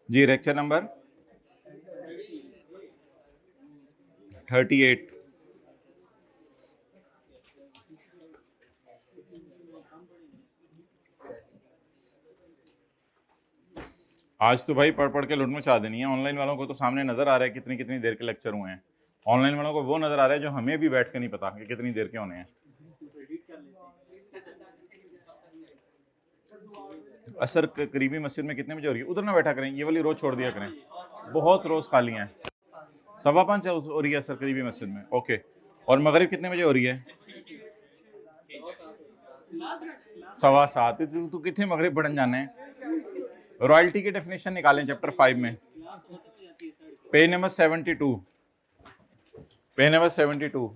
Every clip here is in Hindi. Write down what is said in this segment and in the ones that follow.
जी लेक्चर नंबर 38। आज तो भाई पढ़ पढ़ के लुट मचा देनी है। ऑनलाइन वालों को तो सामने नजर आ रहा है कितनी कितनी देर के लेक्चर हुए हैं। ऑनलाइन वालों को वो नजर आ रहा है जो हमें भी बैठ के नहीं पता कि कितनी देर के होने हैं। असर करीबी मस्जिद में कितने बजे हो रही है? उधर ना बैठा करें, ये वाली रोज छोड़ दिया करें, बहुत रोज खाली हैं। 5:15 हो रही है असर करीबी मस्जिद में, ओके। और मगरिब कितने बजे हो रही है? 7:15। तू कितने मगरिब पढ़ने जाने हैं? रॉयल्टी की डेफिनेशन निकालें चैप्टर 5 में, पेज नंबर 72, पेज नंबर 72।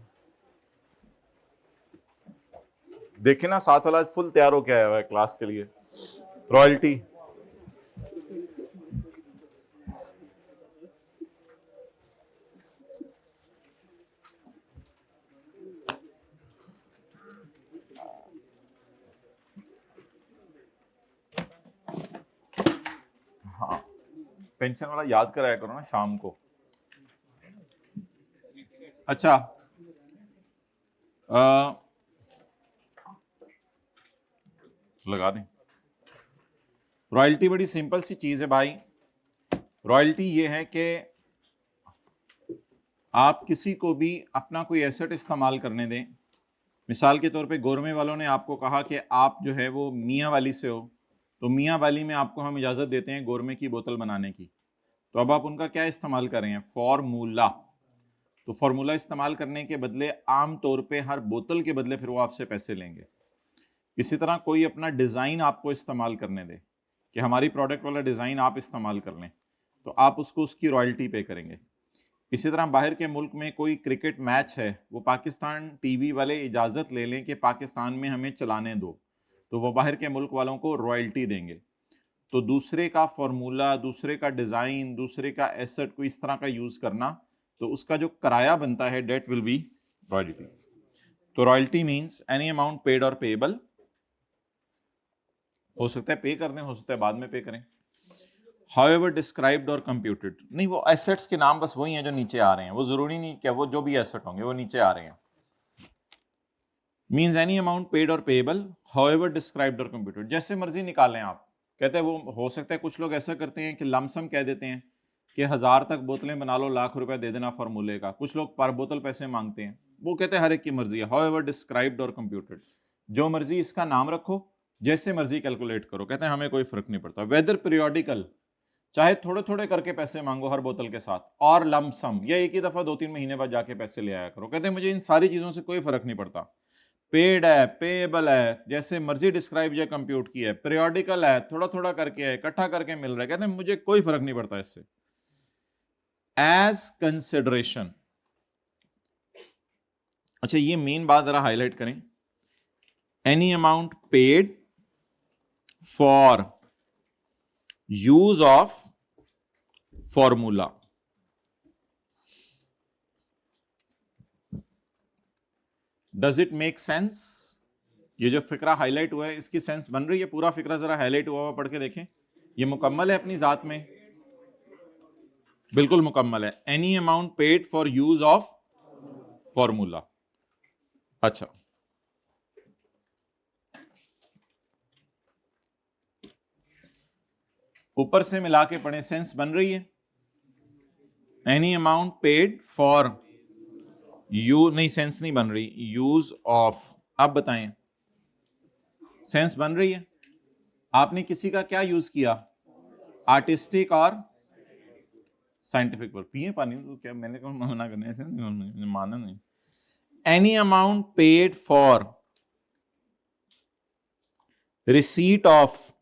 देखे ना, साथ वाला फुल तैयार होके आया हुआ है क्लास के लिए। रॉयल्टी हाँ, पेंशन वाला याद कराया करो ना शाम को। अच्छा, लगा दें। रॉयल्टी बड़ी सिंपल सी चीज है भाई। रॉयल्टी ये है कि आप किसी को भी अपना कोई एसेट इस्तेमाल करने दें। मिसाल के तौर पे गोरमे वालों ने आपको कहा कि आप जो है वो मियाँ वाली से हो, तो मियाँ वाली में आपको हम इजाज़त देते हैं गोरमे की बोतल बनाने की। तो अब आप उनका क्या इस्तेमाल कर रहे हैं? फॉर्मूला। तो फॉर्मूला इस्तेमाल करने के बदले आम तौर पे हर बोतल के बदले फिर वो आपसे पैसे लेंगे। इसी तरह कोई अपना डिज़ाइन आपको इस्तेमाल करने दे कि हमारी प्रोडक्ट वाला डिज़ाइन आप इस्तेमाल कर लें, तो आप उसको उसकी रॉयल्टी पे करेंगे। इसी तरह बाहर के मुल्क में कोई क्रिकेट मैच है, वो पाकिस्तान टीवी वाले इजाज़त ले लें कि पाकिस्तान में हमें चलाने दो, तो वो बाहर के मुल्क वालों को रॉयल्टी देंगे। तो दूसरे का फॉर्मूला, दूसरे का डिज़ाइन, दूसरे का एसेट को इस तरह का यूज़ करना, तो उसका जो किराया बनता है डेट विल बी रॉयल्टी। तो royalty means any amount paid और पेएबल, हो सकता है पे कर दें, हो सकता है बाद में पे करें। However described और computed, नहीं वो एसेट्स के नाम बस वही हैं जो नीचे आ रहे हैं, वो जरूरी नहीं क्या वो जो भी एसेट होंगे वो नीचे आ रहे हैं। मीन्स एनी अमाउंट पेड और पेएबल, however described और computed, जैसे मर्जी निकालें आप। कहते हैं वो हो सकता है कुछ लोग ऐसा करते हैं कि लमसम कह देते हैं कि 1000 तक बोतलें बना लो, लाख रुपए दे देना फॉर्मूले का। कुछ लोग पर बोतल पैसे मांगते हैं, वो कहते हैं हर एक की मर्जी है। however described और computed, जो मर्जी इसका नाम रखो, जैसे मर्जी कैलकुलेट करो, कहते हैं हमें कोई फर्क नहीं पड़ता। वेदर पीरियोडिकल, चाहे थोड़े थोड़े करके पैसे मांगो हर बोतल के साथ, और लमसम या एक ही दफा 2-3 महीने बाद जाके पैसे ले आया करो। कहते हैं मुझे इन सारी चीजों से कोई फर्क नहीं पड़ता। पेड है, पेएबल है, जैसे मर्जी डिस्क्राइब या कंप्यूट किया है, पीरियोडिकल है, थोड़ा थोड़ा करके है, इकट्ठा करके मिल रहा है, कहते हैं मुझे कोई फर्क नहीं पड़ता इससे। एज कंसिडरेशन, अच्छा ये मेन बात जरा हाईलाइट करें। Any amount paid for use of formula. Does it make sense? ये जो फिक्रा हाईलाइट हुआ है इसकी सेंस बन रही है? पूरा फिक्रा जरा हाईलाइट हुआ हुआ पढ़ के देखें। ये मुकम्मल है अपनी जात में, बिल्कुल मुकम्मल है। Any amount paid for use of formula. अच्छा, ऊपर से मिला के पढ़े, सेंस बन रही है। Any amount paid for you, नहीं सेंस नहीं बन रही, यूज ऑफ। आप बताएं सेंस बन रही है? आपने किसी का क्या यूज किया? आर्टिस्टिक और साइंटिफिक वर्क। पिए पानी तो क्या, मैंने कहा मना करने से माना नहीं। Any amount paid for receipt of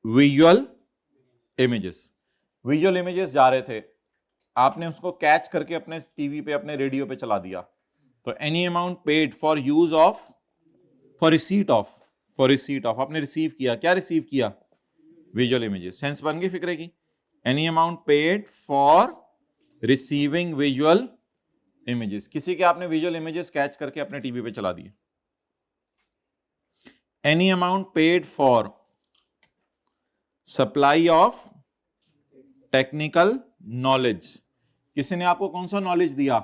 visual images. Visual images जा रहे थे, आपने उसको कैच करके अपने टीवी पे, अपने रेडियो पे चला दिया, तो any amount paid for use of, for receipt of, for receipt of, आपने रिसीव किया, क्या रिसीव किया? Visual images. सेंस बन गई फिक्रे की? Any amount paid for receiving visual images, किसी के आपने विजुअल इमेजेस कैच करके अपने टीवी पे चला दिए। Any amount paid for supply of technical knowledge, किसी ने आपको कौन सा नॉलेज दिया?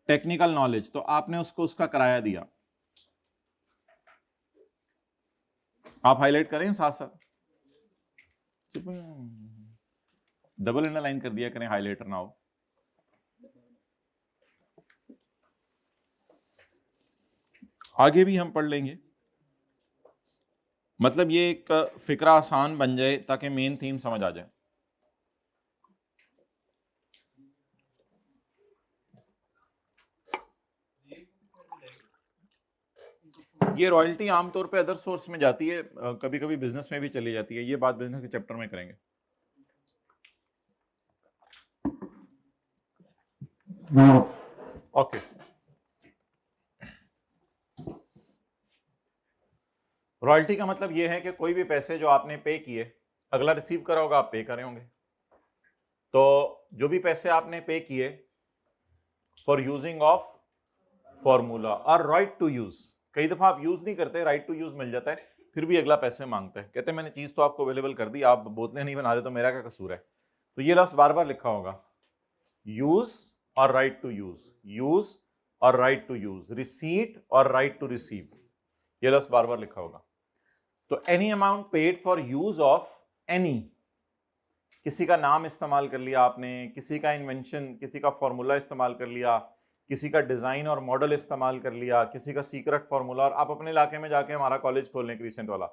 टेक्निकल नॉलेज, तो आपने उसको उसका किराया दिया। आप हाईलाइट करें साथ साथ, डबल अंडरलाइन कर दिया करें, हाईलाइटर ना हो। आगे भी हम पढ़ लेंगे, मतलब ये एक फिक्रा आसान बन जाए ताकि मेन थीम समझ आ जाए। ये रॉयल्टी आमतौर पे अदर सोर्स में जाती है, कभी कभी बिजनेस में भी चली जाती है, ये बात बिजनेस के चैप्टर में करेंगे। ओके, रॉयल्टी का मतलब ये है कि कोई भी पैसे जो आपने पे किए, अगला रिसीव करा होगा, आप पे करे होंगे। तो जो भी पैसे आपने पे किए फॉर यूजिंग ऑफ फॉर्मूला और राइट टू यूज, कई दफा आप यूज नहीं करते, राइट टू यूज मिल जाता है, फिर भी अगला पैसे मांगता है, कहते हैं मैंने चीज तो आपको अवेलेबल कर दी, आप बोतलें नहीं बना रहे तो मेरा क्या कसूर है। तो ये लफ्ज बार बार लिखा होगा, यूज और राइट टू यूज, यूज और राइट टू यूज, रिसीट और राइट टू रिसीव, ये लफ्ज बार बार लिखा होगा। तो any amount paid for use of any, किसी का नाम इस्तेमाल कर लिया आपने, किसी का इन्वेंशन, किसी का फॉर्मूला इस्तेमाल कर लिया, किसी का डिजाइन और मॉडल इस्तेमाल कर लिया, किसी का सीक्रेट फॉर्मूला, और आप अपने इलाके में जाके हमारा कॉलेज खोलने के रिसेंट वाला,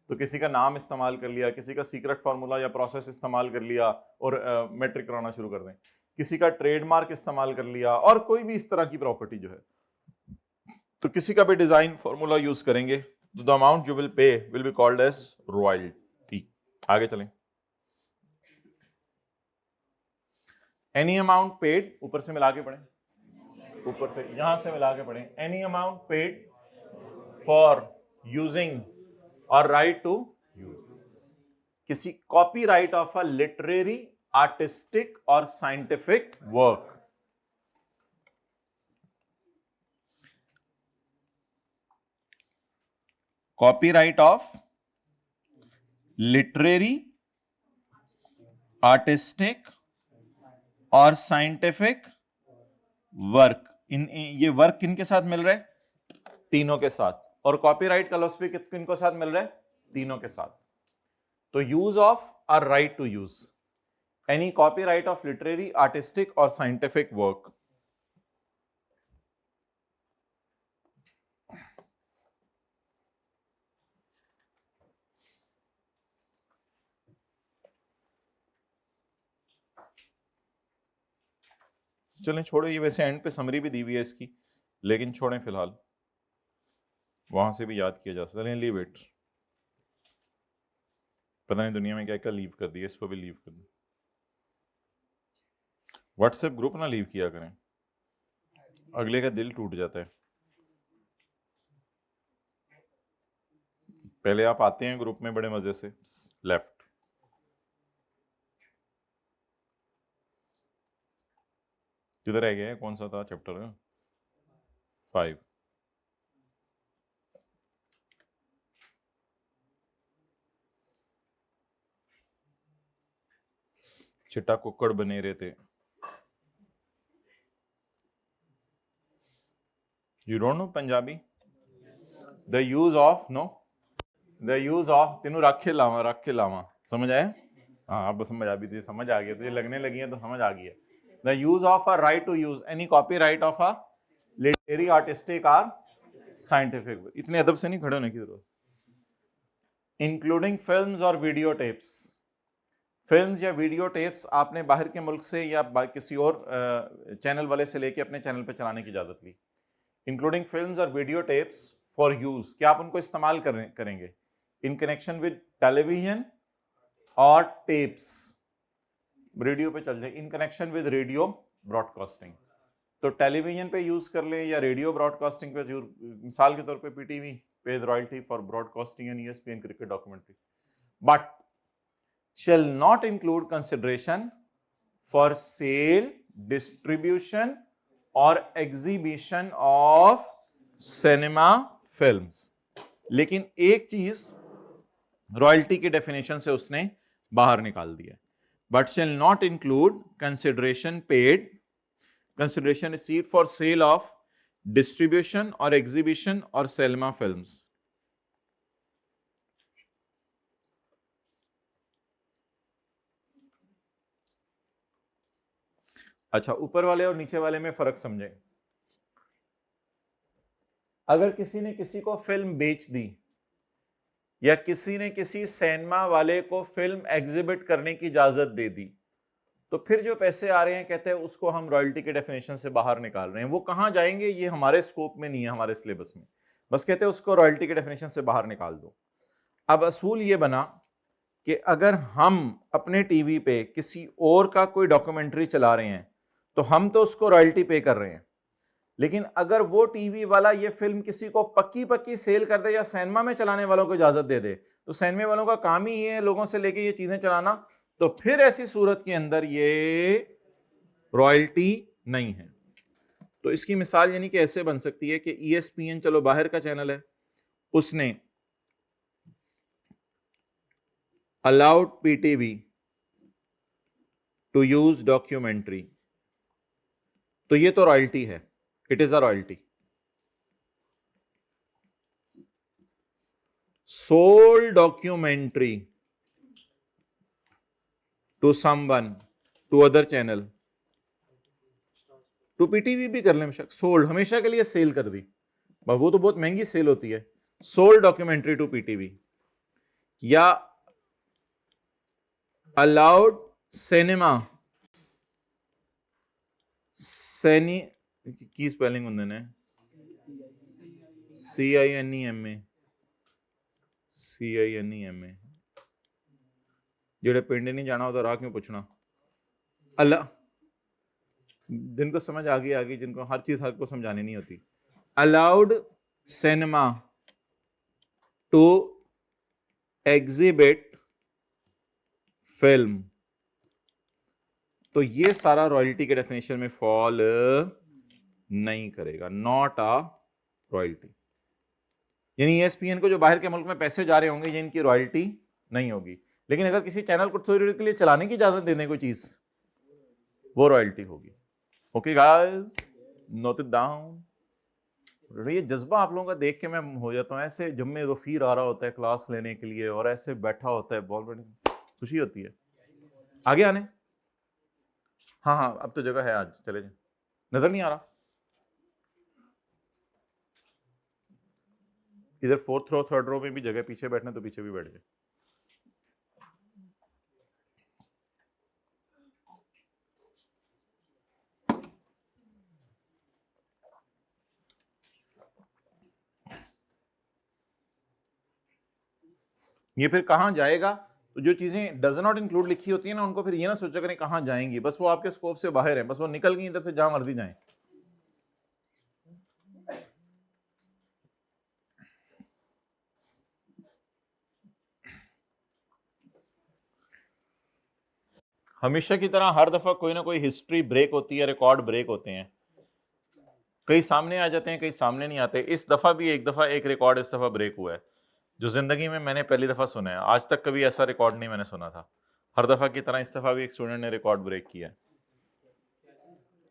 तो किसी का नाम इस्तेमाल कर लिया, किसी का सीक्रेट फॉर्मूला या प्रोसेस इस्तेमाल कर लिया और मैट्रिक कराना शुरू कर दें, किसी का ट्रेडमार्क इस्तेमाल कर लिया, और कोई भी इस तरह की प्रॉपर्टी जो है, तो किसी का भी डिजाइन फॉर्मूला यूज करेंगे, तो the amount you will pay will be called as royalty. आगे चलें, एनी अमाउंट पेड, ऊपर से मिला के पढ़ें, ऊपर से यहां से मिला के पढ़ें, any amount paid for using और राइट टू यूज, किसी copyright of a literary, artistic और scientific work, copyright of literary, artistic और साइंटिफिक वर्क, ये वर्क किनके साथ मिल रहा है? तीनों के साथ। और कॉपीराइट का लफ्ज भी किनको साथ मिल रहा है? तीनों के साथ। तो यूज ऑफ और right to use, any copyright of literary, artistic और साइंटिफिक वर्क। चलें छोड़ो, ये वैसे एंड पे समरी भी दी हुई है इसकी, लेकिन छोड़ें फिलहाल, वहां से भी याद किया जा सकता है। लीव इट, पता नहीं दुनिया में क्या क्या लीव कर दिया, इसको भी लीव कर दिया। व्हाट्सएप ग्रुप ना लीव किया करें, अगले का दिल टूट जाता है। पहले आप आते हैं ग्रुप में बड़े मजे से, लेफ्ट, किधर रह गया है, कौन सा था चैप्टर 5? चिट्टा कुक्कड़ बने रहे थे। You don't know Punjabi? The use of, no, the use of, तेनू रख के लावा, समझ आया? हाँ अब समझ आ भी थी, समझ आ गया, तो ये लगने लगी है तो समझ आ गई है। The use of a right to use any copyright of a literary, artistic और साइंटिफिक, इतने अदब से नहीं खड़े होने की जरूरत। इंक्लूडिंग फिल्म्स और वीडियो टेप्स, फिल्म्स या वीडियो टेप्स आपने बाहर के मुल्क से या किसी और चैनल वाले से लेके अपने चैनल पे चलाने की इजाजत ली। इंक्लूडिंग फिल्म्स और वीडियो टेप्स फॉर यूज, क्या आप उनको इस्तेमाल करेंगे इन कनेक्शन विद टेलीविजन और टेप्स, रेडियो पे चल जाए, in connection with radio broadcasting, तो टेलीविजन पे यूज कर ले या रेडियो ब्रॉडकास्टिंग पे, मिसाल के तौर पे PTV page royalty for broadcasting and ESPN cricket documentary, but shall not include consideration for sale, distribution or exhibition of cinema films। लेकिन एक चीज रॉयल्टी की डेफिनेशन से उसने बाहर निकाल दिया, but shall not include consideration paid, consideration received for sale of distribution or exhibition or cinema films. अच्छा, ऊपर वाले और नीचे वाले में फर्क समझें। अगर किसी ने किसी को फिल्म बेच दी या किसी ने किसी सिनेमा वाले को फिल्म एग्जिबिट करने की इजाजत दे दी, तो फिर जो पैसे आ रहे हैं कहते हैं उसको हम रॉयल्टी के डेफिनेशन से बाहर निकाल रहे हैं। वो कहां जाएंगे ये हमारे स्कोप में नहीं है, हमारे सिलेबस में, बस कहते हैं उसको रॉयल्टी के डेफिनेशन से बाहर निकाल दो। अब असूल ये बना कि अगर हम अपने टीवी पे किसी और का कोई डॉक्यूमेंट्री चला रहे हैं तो हम तो उसको रॉयल्टी पे कर रहे हैं, लेकिन अगर वो टीवी वाला ये फिल्म किसी को पक्की पक्की सेल कर दे या सिनेमा में चलाने वालों को इजाजत दे दे, तो सिनेमा वालों का काम ही है लोगों से लेके ये चीजें चलाना, तो फिर ऐसी सूरत के अंदर ये रॉयल्टी नहीं है। तो इसकी मिसाल यानी कि ऐसे बन सकती है कि ESPN चलो बाहर का चैनल है, उसने allowed PTV to use documentary, तो ये तो रॉयल्टी है, it is a royalty. Sold documentary to someone, to other channel, to PTV भी कर ले, सोल्ड हमेशा के लिए सेल कर दी, वो तो बहुत महंगी सेल होती है। सोल्ड डॉक्यूमेंट्री टू PTV या अलाउड सिनेमा सैनी की स्पेलिंग उन्होंने CINEMA जेड़े पिंड नहीं जाना होता राह क्यों पूछना। अल्लाह, जिनको समझ आ गई, जिनको हर चीज हर को समझानी नहीं होती। Allowed cinema to exhibit film, तो ये सारा रॉयल्टी के डेफिनेशन में फॉल नहीं करेगा, नॉट अ रॉयल्टी। यानी ESPN को जो बाहर के मुल्क में पैसे जा रहे होंगे ये इनकी रॉयल्टी नहीं होगी, लेकिन अगर किसी चैनल को थोड़ी देर के लिए चलाने की इजाजत दे दें कोई चीज, वो रॉयल्टी होगी। Okay guys, note it down. ये जज्बा आप लोगों का देख के मैं हो जाता हूँ, ऐसे जब में रफीर आ रहा होता है क्लास लेने के लिए और ऐसे बैठा होता है, बहुत बड़ी खुशी होती है। आगे आने, हाँ अब तो जगह है, आज चले जाए, नजर नहीं आ रहा इधर 4th रो 3rd रो में भी जगह, पीछे बैठना तो पीछे भी बैठ जाए। ये फिर कहां जाएगा, तो जो चीजें डज नॉट इंक्लूड लिखी होती है ना, उनको फिर ये ना सोचा करें कहां जाएंगी, बस वो आपके स्कोप से बाहर है, बस वो निकल गई इधर से जहां मर्जी जाए। हमेशा की तरह हर दफा कोई ना कोई हिस्ट्री ब्रेक होती है, रिकॉर्ड ब्रेक होते हैं, कई सामने आ जाते हैं, कई सामने नहीं आते। इस दफा भी एक दफा एक रिकॉर्ड इस दफा ब्रेक हुआ है जो जिंदगी में मैंने पहली दफा सुना है, आज तक कभी ऐसा रिकॉर्ड नहीं मैंने सुना था। हर दफा की तरह इस दफा भी एक स्टूडेंट ने रिकॉर्ड ब्रेक किया है।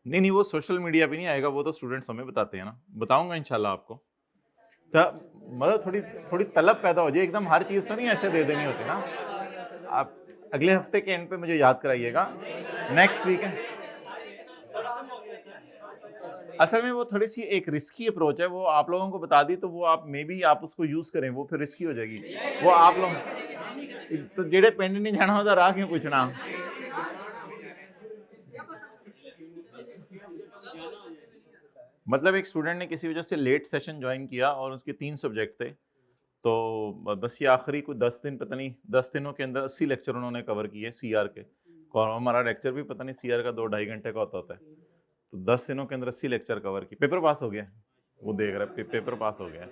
नहीं, वो सोशल मीडिया पे नहीं आएगा, वो तो स्टूडेंट्स हमें बताते हैं ना, बताऊंगा इंशाल्लाह आपको। तो मतलब थोड़ी तलब पैदा हो जाए, एकदम हर चीज तो नहीं ऐसे दे देनी होती ना। आप अगले हफ्ते के एंड पे मुझे याद कराइएगा, नेक्स्ट वीक है। असल में वो थोड़ी सी एक रिस्की अप्रोच है, वो आप लोगों को बता दी तो वो आप मे बी आप उसको यूज करें, वो फिर रिस्की हो जाएगी। वो आप लोग तो जेड़े पिंड नहीं जाना होता राह क्यों पूछना। मतलब एक स्टूडेंट ने किसी वजह से लेट सेशन ज्वाइन किया और उसके 3 सब्जेक्ट थे, तो बस ये आखिरी कुछ 10 दिन, पता नहीं 10 दिनों के अंदर 80 लेक्चर उन्होंने कवर किए CR के, और हमारा लेक्चर भी पता नहीं CR का 2-2.5 घंटे का होता है, तो 10 दिनों के अंदर 80 लेक्चर कवर की। पेपर पास हो गया, वो देख रहा है पेपर पास हो गया।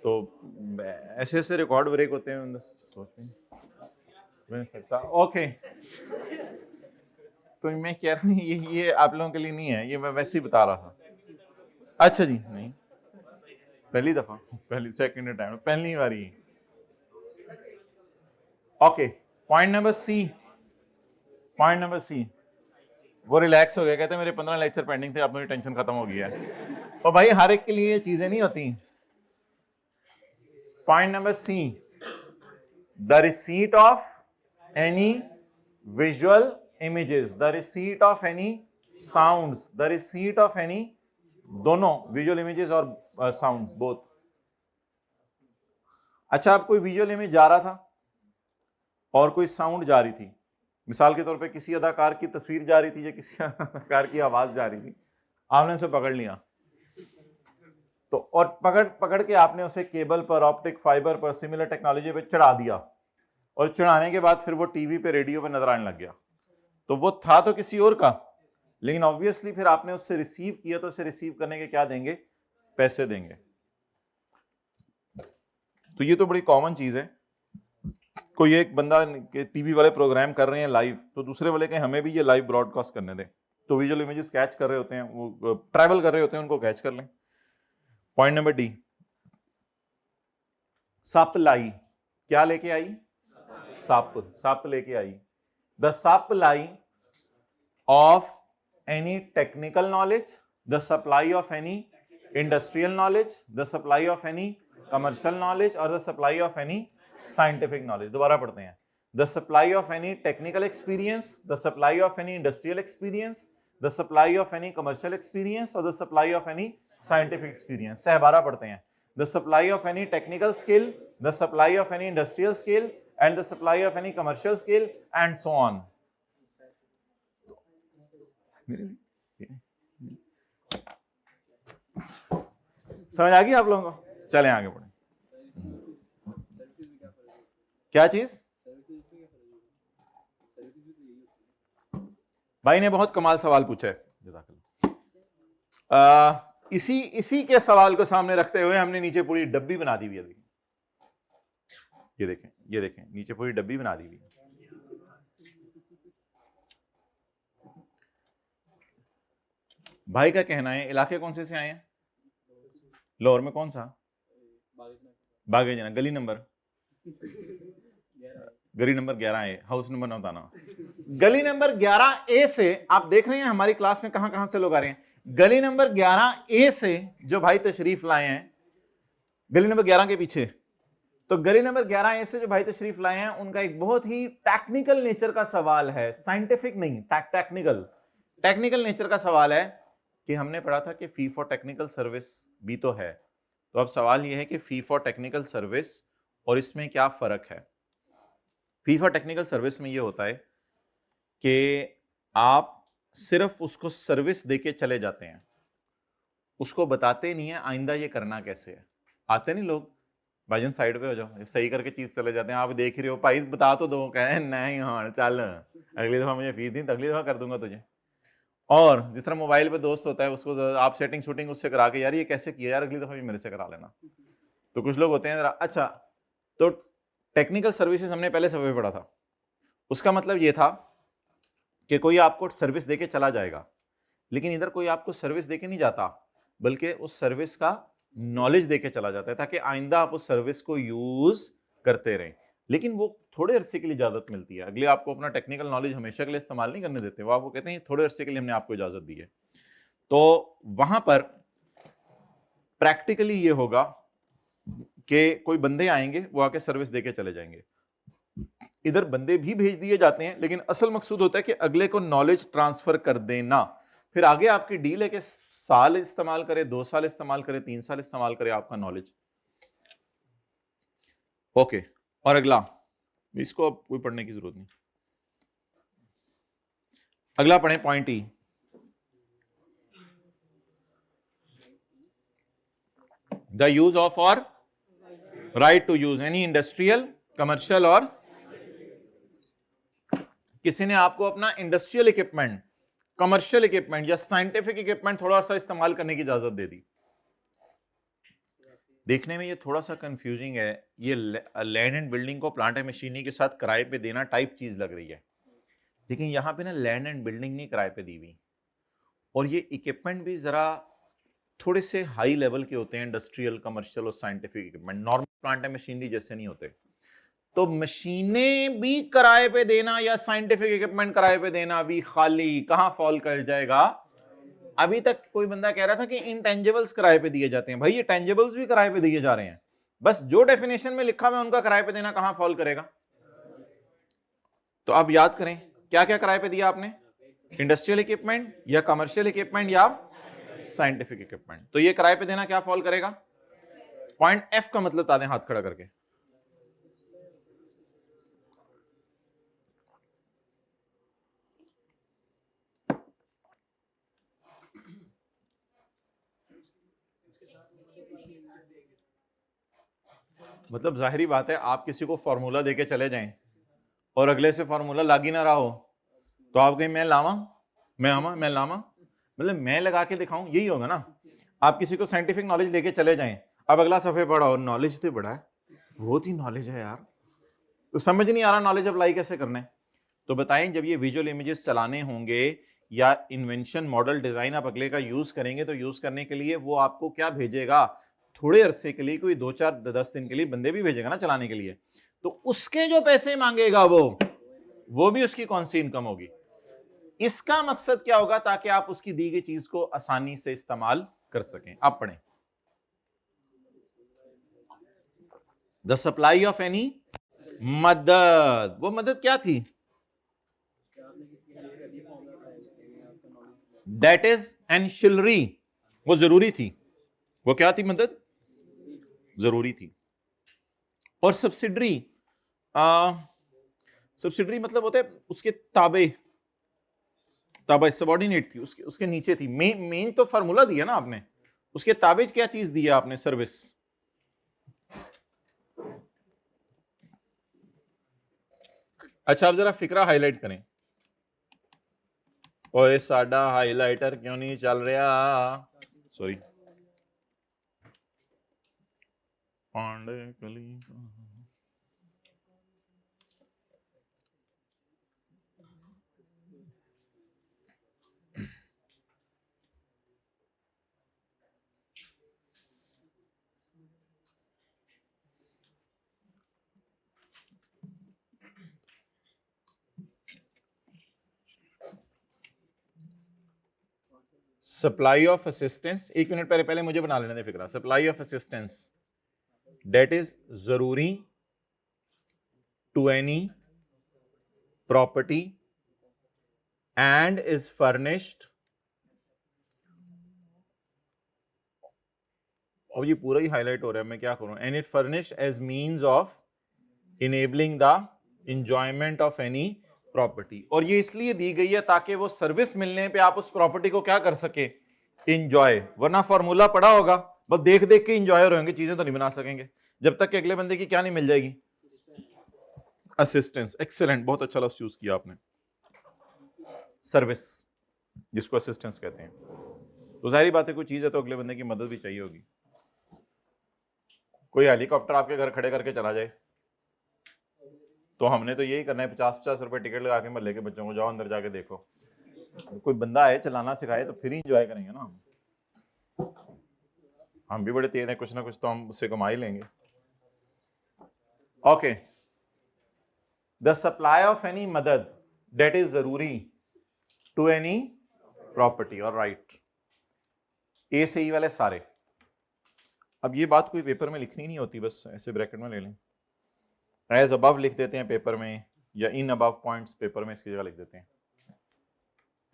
तो ऐसे ऐसे रिकॉर्ड ब्रेक होते हैं, सोचते ओके। तो मैं कह रहा हूँ ये आप लोगों के लिए नहीं है, ये मैं वैसे ही बता रहा था। अच्छा जी, नहीं पहली दफा, पहली सेकंड टाइम, पहली बारी। Okay, point number C, point number C, वो रिलैक्स हो गया, कहते हैं मेरे 15 लेक्चर पेंडिंग थे, अब मेरी टेंशन खत्म हो गई है। और भाई हर एक के लिए ये चीजें नहीं होती। Point number C, the receipt of any visual images, the receipt of any sounds, the receipt of any, दोनों visual images और sounds both। अच्छा, अब कोई visual image जा रहा था और कोई साउंड जा रही थी, मिसाल के तौर पे किसी अदाकार की तस्वीर जा रही थी या किसी अदाकार की आवाज जा रही थी, आपने उसे पकड़ लिया तो, और पकड़ के आपने उसे केबल पर, ऑप्टिक फाइबर पर, सिमिलर टेक्नोलॉजी पे चढ़ा दिया, और चढ़ाने के बाद फिर वो टीवी पे, रेडियो पे नजर आने लग गया, तो वो था तो किसी और का, लेकिन ऑब्वियसली फिर आपने उससे रिसीव किया, तो उसे रिसीव करने के क्या देंगे, पैसे देंगे। तो ये तो बड़ी कॉमन चीज है। कोई एक बंदा टीवी वाले प्रोग्राम कर रहे हैं लाइव, तो दूसरे वाले के हमें भी ये लाइव ब्रॉडकास्ट करने दें, तो विजुअल इमेजेस कैच कर रहे होते हैं, वो ट्रैवल कर रहे होते हैं, उनको कैच कर लें। पॉइंट नंबर डी, सप्लाई, क्या लेके आई, सप लेके आई। The supply of any technical knowledge, the supply of any industrial knowledge, the supply of any commercial knowledge, or the supply of any scientific knowledge। दोबारा पढ़ते हैं, the supply of any technical experience, the supply of any industrial experience, the supply of any commercial experience, or the supply of any scientific experience। सहबारा पढ़ते हैं, the supply of any technical skill, the supply of any industrial skill, and the supply of any commercial skill, and so on। समझ आ गई आप लोगों को? चलें आगे बढ़े। क्या चीज? भाई ने बहुत कमाल सवाल पूछा है, इसी के सवाल को सामने रखते हुए हमने नीचे पूरी डब्बी बना दी हुई है। ये देखें नीचे पूरी डब्बी बना दी हुई है। भाई का कहना है, इलाके कौन से आए हैं? लाहौर में कौन सा? बागेजना। गली नंबर 11A, हाउस नंबर ना बताना। गली नंबर 11A से आप देख रहे हैं हमारी क्लास में कहां कहां से लोग आ रहे हैं। गली नंबर 11A से जो भाई तशरीफ लाए हैं, गली नंबर 11 के पीछे, तो गली नंबर 11A से जो भाई तशरीफ लाए हैं, उनका एक बहुत ही टेक्निकल नेचर का सवाल है, साइंटिफिक नहीं, टेक्निकल नेचर का सवाल है कि हमने पढ़ा था कि फी फॉर टेक्निकल सर्विस भी तो है। तो अब सवाल यह है कि फी फॉर टेक्निकल सर्विस और इसमें क्या फर्क है। फी फॉर टेक्निकल सर्विस में यह होता है कि आप सिर्फ उसको सर्विस देके चले जाते हैं, उसको बताते नहीं है आइंदा ये करना कैसे है। आते नहीं लोग, भाईजान साइड पे हो जाओ, सही करके चीज चले जाते हैं, आप देख रहे हो, भाई बता तो दो, कहे नहीं हाँ चल अगली दफा मुझे फीस दी तो अगली दफा कर दूंगा तुझे। और जिस तरह मोबाइल पे दोस्त होता है, उसको आप सेटिंग शूटिंग उससे करा के, यार ये कैसे किया यार, अगली दफा भी मेरे से करा लेना। तो कुछ लोग होते हैं जरा। अच्छा, तो टेक्निकल सर्विसेज हमने पहले सब पढ़ा था, उसका मतलब ये था कि कोई आपको सर्विस देके चला जाएगा, लेकिन इधर कोई आपको सर्विस देके नहीं जाता, बल्कि उस सर्विस का नॉलेज देके चला जाता है, ताकि आइंदा आप उस सर्विस को यूज करते रहें। लेकिन वो थोड़े अरसे के लिए इजाजत मिलती है, अगले आपको अपना टेक्निकल नॉलेज हमेशा के लिए इस्तेमाल नहीं करने देते, वो आपको कहते हैं थोड़े अरसे के लिए हमने आपको इजाजत दी है। तो वहां पर प्रैक्टिकली ये होगा कि कोई बंदे आएंगे, वो आके सर्विस देके चले जाएंगे। इधर बंदे भी भेज दिए जाते हैं, लेकिन असल मकसूद होता है कि अगले को नॉलेज ट्रांसफर कर देना। फिर आगे आपकी डील है कि साल इस्तेमाल करे, 2 साल इस्तेमाल करे, 3 साल इस्तेमाल करे आपका नॉलेज। ओके, और अगला, इसको अब कोई पढ़ने की जरूरत नहीं, अगला पढ़ें point E. The use of और right to use any industrial, commercial, और किसी ने आपको अपना इंडस्ट्रियल इक्विपमेंट, कमर्शियल इक्विपमेंट या साइंटिफिक इक्विपमेंट थोड़ा सा इस्तेमाल करने की इजाजत दे दी। देखने में ये थोड़ा सा कंफ्यूजिंग है, ये लैंड एंड बिल्डिंग को प्लांट एंड मशीनरी के साथ किराए पे देना टाइप चीज लग रही है, लेकिन यहाँ पे ना लैंड एंड बिल्डिंग नहीं किराए पे दी हुई, और ये इक्विपमेंट भी जरा थोड़े से हाई लेवल के होते हैं, इंडस्ट्रियल, कमर्शियल और scientific equipment, normal plant and machinery जैसे नहीं होते। तो मशीनें भी किराए पे देना या साइंटिफिक इक्विपमेंट किराए पे देना भी खाली कहां फॉल कर जाएगा? अभी तक कोई बंदा कह रहा था कि इंटेंजिबल्स किराए पे दिए जाते हैं, भाई ये टेंजिबल्स भी किराए पे दिए जा रहे हैं, बस जो डेफिनेशन में लिखा हुआ है उनका किराए पे देना कहां फॉल करेगा? तो आप याद करें क्या क्या किराए पे दिया आपने, इंडस्ट्रियल इक्विपमेंट या कमर्शियल इक्विपमेंट या साइंटिफिक इक्विपमेंट। तो ये किराए पे देना क्या फॉल करेगा? पॉइंट एफ का मतलब बता दें हाथ खड़ा करके। मतलब जाहिरी बात है, आप किसी को फॉर्मूला देके चले जाएं और अगले से फॉर्मूला लाग ही ना रहा हो तो आप कहें मैं लावा, मैं आवा, मैं लावा, मतलब मैं लगा के दिखाऊं, यही होगा ना। आप किसी को साइंटिफिक नॉलेज लेके चले जाएं, अब अगला सफे पढ़ा और नॉलेज तो बड़ा है, बहुत ही नॉलेज है यार, तो समझ नहीं आ रहा नॉलेज अप्लाई कैसे करना है। तो बताएं जब ये विजुअल इमेजेस चलाने होंगे या इन्वेंशन मॉडल डिजाइन आप अगले का यूज करेंगे, तो यूज करने के लिए वो आपको क्या भेजेगा, थोड़े अरसे के लिए, कोई 2-4-10 दिन के लिए बंदे भी भेजेगा ना चलाने के लिए, तो उसके जो पैसे मांगेगा वो भी उसकी कौन सी इनकम होगी। इसका मकसद क्या होगा, ताकि आप उसकी दी गई चीज को आसानी से इस्तेमाल कर सकें। आप पढ़ें, द सप्लाई ऑफ एनी मदद, वो मदद क्या थी, दैट इज एंशिलरी, वो जरूरी थी, वो क्या थी, मदद जरूरी थी। और सब्सिडरी, सब्सिडरी मतलब होता है उसके ताबे, ताबे सबॉर्डिनेट थी, उसके नीचे थी। मेन तो फार्मूला दिया ना आपने, उसके ताबे क्या चीज दिया आपने, सर्विस। अच्छा आप जरा फिक्रा हाईलाइट करें, ओए साडा हाईलाइटर क्यों नहीं चल रहा, सॉरी, पांडे कली, सप्लाई ऑफ असिस्टेंस, एक मिनट पहले मुझे बना लेने दे फिक्रा। Supply of assistance that is जरूरी to any property and is furnished, अब ये पूरा ही हाईलाइट हो रहा है, मैं क्या करूं, and it furnish as means of enabling the enjoyment of any property. और ये इसलिए दी गई है ताकि वो सर्विस मिलने पे आप उस प्रॉपर्टी को क्या कर सके, इंजॉय, वरना फॉर्मूला पड़ा होगा बस देख देख के इंजॉयर होंगे, चीजें तो नहीं बना सकेंगे जब तक कि अगले बंदे की क्या नहीं मिल जाएगी, असिस्टेंस। एक्सीलेंट, बहुत अच्छा लफ्ज यूज किया आपने, सर्विस जिसको असिस्टेंस कहते हैं। तो जाहिर बात है कोई चीज है तो अगले बंदे की मदद भी चाहिए होगी। कोई हेलीकॉप्टर आपके घर खड़े करके चला जाए तो हमने तो यही करना है, 50-50 रुपए टिकट लगा के महल्ले के बच्चों को जाओ अंदर जाके देखो, कोई बंदा है चलाना सिखाए तो फिर ही इंजॉय करेंगे ना हम भी बड़े तेज हैं, कुछ ना कुछ तो हम उससे कमा ही लेंगे। Okay, the supply of any मदद दैट इज जरूरी टू एनी प्रॉपर्टी, और राइट, ए से ई वाले सारे। अब ये बात कोई पेपर में लिखनी नहीं होती, बस ऐसे ब्रैकेट में ले लें, एज अबव लिख देते हैं पेपर में, या इन अबव पॉइंट्स पेपर में इसकी जगह लिख देते हैं।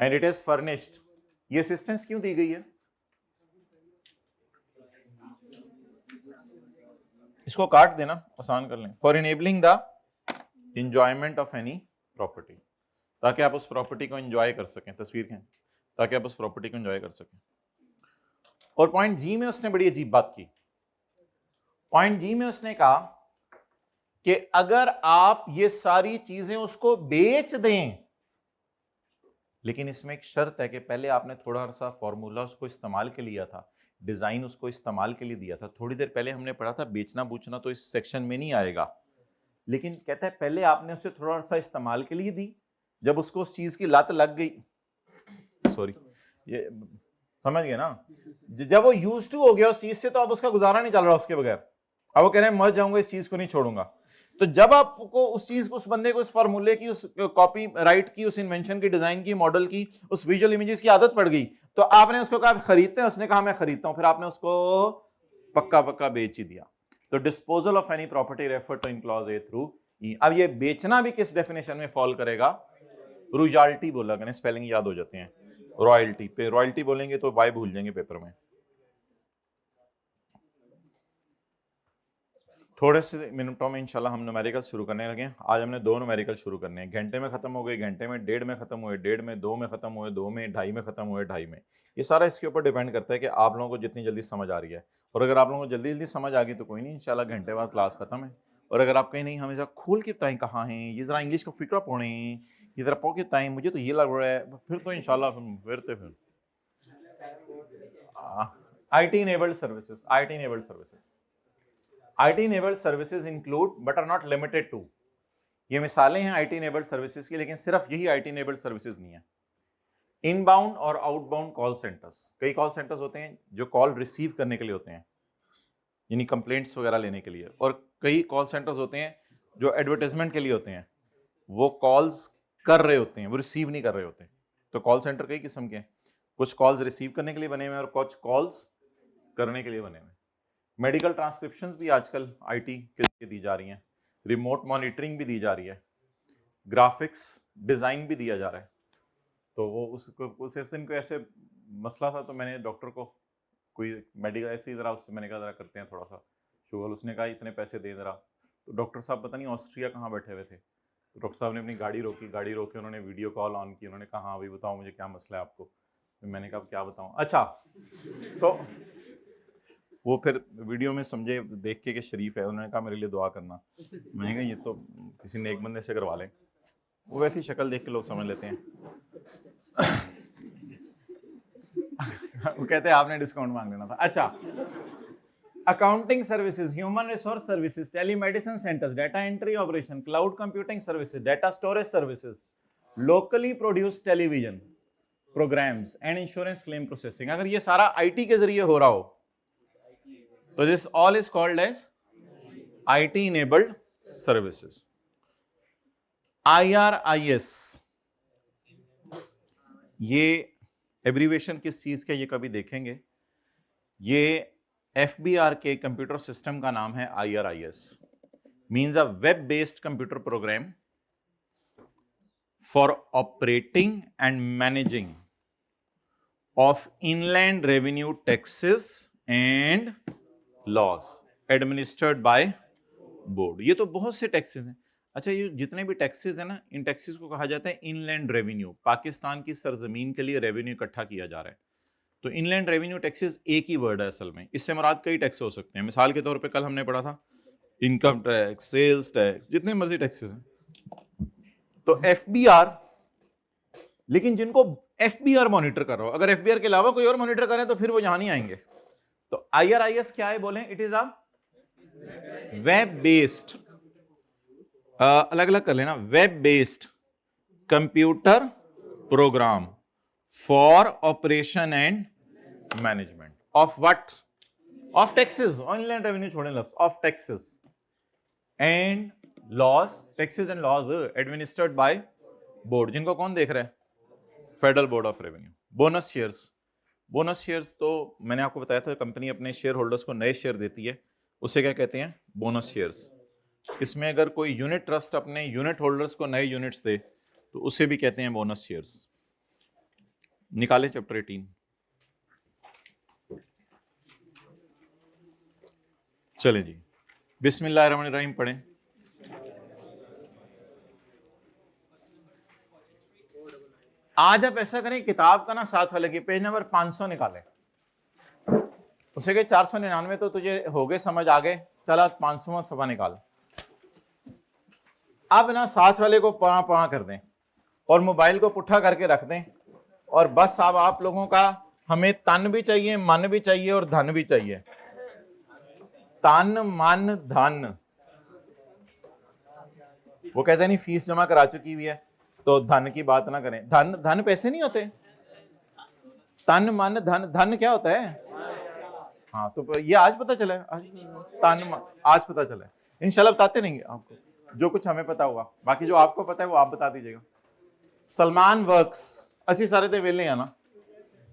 एंड इट इज फर्निश्ड, ये असिस्टेंस क्यों दी गई है, इसको काट देना आसान कर लें, for enabling the enjoyment of any property, ताकि आप उस प्रॉपर्टी को एंजॉय कर सकें, तस्वीर के, ताकि आप उस प्रॉपर्टी को एंजॉय कर सकें। और पॉइंट जी में उसने बड़ी अजीब बात की, पॉइंट जी में उसने कहा कि अगर आप ये सारी चीजें उसको बेच दें, लेकिन इसमें एक शर्त है कि पहले आपने थोड़ा सा फॉर्मूला उसको इस्तेमाल के लिया था, डिजाइन उसको इस्तेमाल के लिए दिया था। थोड़ी देर पहले हमने पढ़ा था बेचना बूचना तो इस सेक्शन में नहीं आएगा, लेकिन कहता है पहले आपने उसे थोड़ा सा इस्तेमाल के लिए दी, जब उसको उस चीज की लत लग गई, सॉरी ये समझ गए ना, जब वो यूज टू हो गया उस चीज से, तो अब उसका गुजारा नहीं चल रहा उसके बगैर, अब वो कह रहे हैं मर जाऊंगा इस चीज को नहीं छोड़ूंगा। तो जब आपको उस चीज को, उस बंदे को, उस फार्मूले की, उस कॉपी राइट की, उस इन्वेंशन की, डिजाइन की, मॉडल की, उस विजुअल इमेजेस की आदत पड़ गई, तो आपने उसको कहा खरीदते हैं, उसने कहा मैं खरीदता हूं, फिर आपने उसको पक्का पक्का बेच ही दिया। तो disposal of any property refer to in clause A through E. अब ये बेचना भी किस डेफिनेशन में फॉल करेगा? रॉयल्टी बोला करें, स्पेलिंग याद हो जाते हैं। रॉयल्टी पे रॉयल्टी बोलेंगे तो वाई भूल जाएंगे पेपर में। थोड़े से मिनटों में इंशाल्लाह हम न्यूमेरिकल शुरू करने लगे। आज हमने 2 न्यूमेरिकल शुरू करने हैं। घंटे में खत्म हो गए, घंटे में, 1.5 में खत्म हुए, 1.5 में, 2 में खत्म हुए, 2 में, 2.5 में खत्म हुए, 2.5 में। ये सारा इसके ऊपर डिपेंड करता है कि आप लोगों को जितनी जल्दी समझ आ रही है। और अगर आप लोगों को जल्दी जल्दी समझ आ गई तो कोई नहीं, इंशाल्लाह घंटे बाद क्लास खत्म है। और अगर आप कहीं नहीं हमेशा खोल के बताएं कहाँ हैं ये, जरा इंग्लिश का फिक्रा पढ़ें, ये जरा पढ़ के बताएं मुझे तो ये लग रहा है, फिर तो इंशाल्लाह फिर IT enabled services, IT enabled services, IT enabled services include but are not limited to। ये मिसालें हैं IT enabled services की, लेकिन सिर्फ यही IT enabled services नहीं है। इनबाउंड और आउटबाउंड कॉल सेंटर्स, कई कॉल सेंटर्स होते हैं जो कॉल रिसीव करने के लिए होते हैं, यानी कंप्लेंट्स वगैरह लेने के लिए, और कई कॉल सेंटर्स होते हैं जो एडवर्टाइजमेंट के लिए होते हैं, वो कॉल्स कर रहे होते हैं, वो रिसीव नहीं कर रहे होते। तो कॉल सेंटर कई किस्म के हैं, कुछ कॉल्स रिसीव करने के लिए बने हुए हैं और कुछ कॉल्स करने के लिए बने हुए हैं। मेडिकल ट्रांसक्रिप्शंस भी आजकल IT के दी जा रही हैं, रिमोट मॉनिटरिंग भी दी जा रही है, ग्राफिक्स डिज़ाइन भी दिया जा रहा है। तो वो उस दिन को ऐसे मसला था, तो मैंने डॉक्टर को कोई मेडिकल ऐसे ही ज़रा उससे मैंने कहा ज़रा करते हैं थोड़ा सा शुगर, उसने कहा इतने पैसे दे ज़रा। तो डॉक्टर साहब पता नहीं ऑस्ट्रिया कहाँ बैठे हुए थे, तो डॉक्टर साहब ने अपनी गाड़ी रोकी, उन्होंने वीडियो कॉल ऑन की, उन्होंने कहा हाँ भाई बताओ मुझे क्या मसला है आपको। तो मैंने कहा क्या बताऊँ, अच्छा। तो वो फिर वीडियो में समझे देख के कि शरीफ है, उन्होंने कहा मेरे लिए दुआ करना। मैंने कहा ये तो किसी नेक बंदे से करवा लें, वो वैसी शक्ल देख के लोग समझ लेते हैं। वो कहते हैं आपने डिस्काउंट मांग लेना था। अच्छा, accounting services, human resource services, telemedicine centres, data entry operation, cloud computing services, data storage services, locally produce television programmes and insurance claim processing. अगर ये सारा IT के जरिए हो रहा हो तो this all is called as IT enabled services। IRIS, ये एब्रीवेशन किस चीज के, ये कभी देखेंगे। ये FBR के कंप्यूटर सिस्टम का नाम है। IRIS means a web based computer program for operating and managing of inland revenue taxes and loss administered by board. ये तो बहुत से टैक्सेस हैं। अच्छा, ये जितने भी टैक्सेस हैं ना, इन टैक्सेस को कहा जाता है इनलैंड रेवेन्यू। पाकिस्तान की सरजमीन के लिए रेवेन्यू इकट्ठा किया जा रहा है, तो इनलैंड रेवेन्यू टैक्सेस एक ही वर्ड है असल में। इससे मुराद कई टैक्स हो सकते हैं। मिसाल के तौर पे कल हमने पढ़ा था इनकम टैक्स, सेल्स टैक्स, जितने मर्जी टैक्सेस हैं। तो FBR, लेकिन जिनको FBR मॉनिटर कर रहा हो, अगर FBR के अलावा कोई और मॉनिटर करें तो फिर वो यहां नहीं आएंगे। तो IRIS क्या है बोलें? It is a web based, अलग अलग कर लेना, web based computer program for operation and management of what? Of taxes. Inland revenue छोड़ें लफ्ज, of taxes and loss, taxes and loss administered by board. जिनको कौन देख रहा है? Federal board of revenue. Bonus shares, bonus shares तो मैंने आपको बताया था, कंपनी अपने शेयर होल्डर्स को नए शेयर देती है, उसे क्या कहते हैं? Bonus shares. इसमें अगर कोई यूनिट ट्रस्ट अपने यूनिट होल्डर्स को नए यूनिट्स दे तो उसे भी कहते हैं बोनस शेयर्स। निकाले चैप्टर 18। चलें जी, बिस्मिल्लाहिर्रहमानिर्रहीम पढ़ें। आज आप ऐसा करें, किताब का ना साथ वाले की पेज नंबर 500 निकालें, उसे कहे 499 तो तुझे हो गए समझ आ गए, चला 500वां सफा निकाल। अब ना साथ वाले को पढ़ा कर दें और मोबाइल को पुट्ठा करके रख दें, और बस अब आप लोगों का, हमें तन भी चाहिए, मन भी चाहिए और धन भी चाहिए। तन मन धन, वो कहते नहीं फीस जमा करा चुकी हुई है तो धन की बात ना करें। धन, धन पैसे नहीं होते। तन मन धन, धन क्या होता है? हाँ, तो ये आज पता चला है, तन आज पता चला है, इंशाल्लाह बताते रहेंगे आपको। जो कुछ हमें पता होगा, बाकी जो आपको पता है वो आप बता दीजिएगा। सलमान वर्क्स, ਅਸੀਂ ਸਾਰੇ ਤੇ ਵੇਲੇ ਆ ना,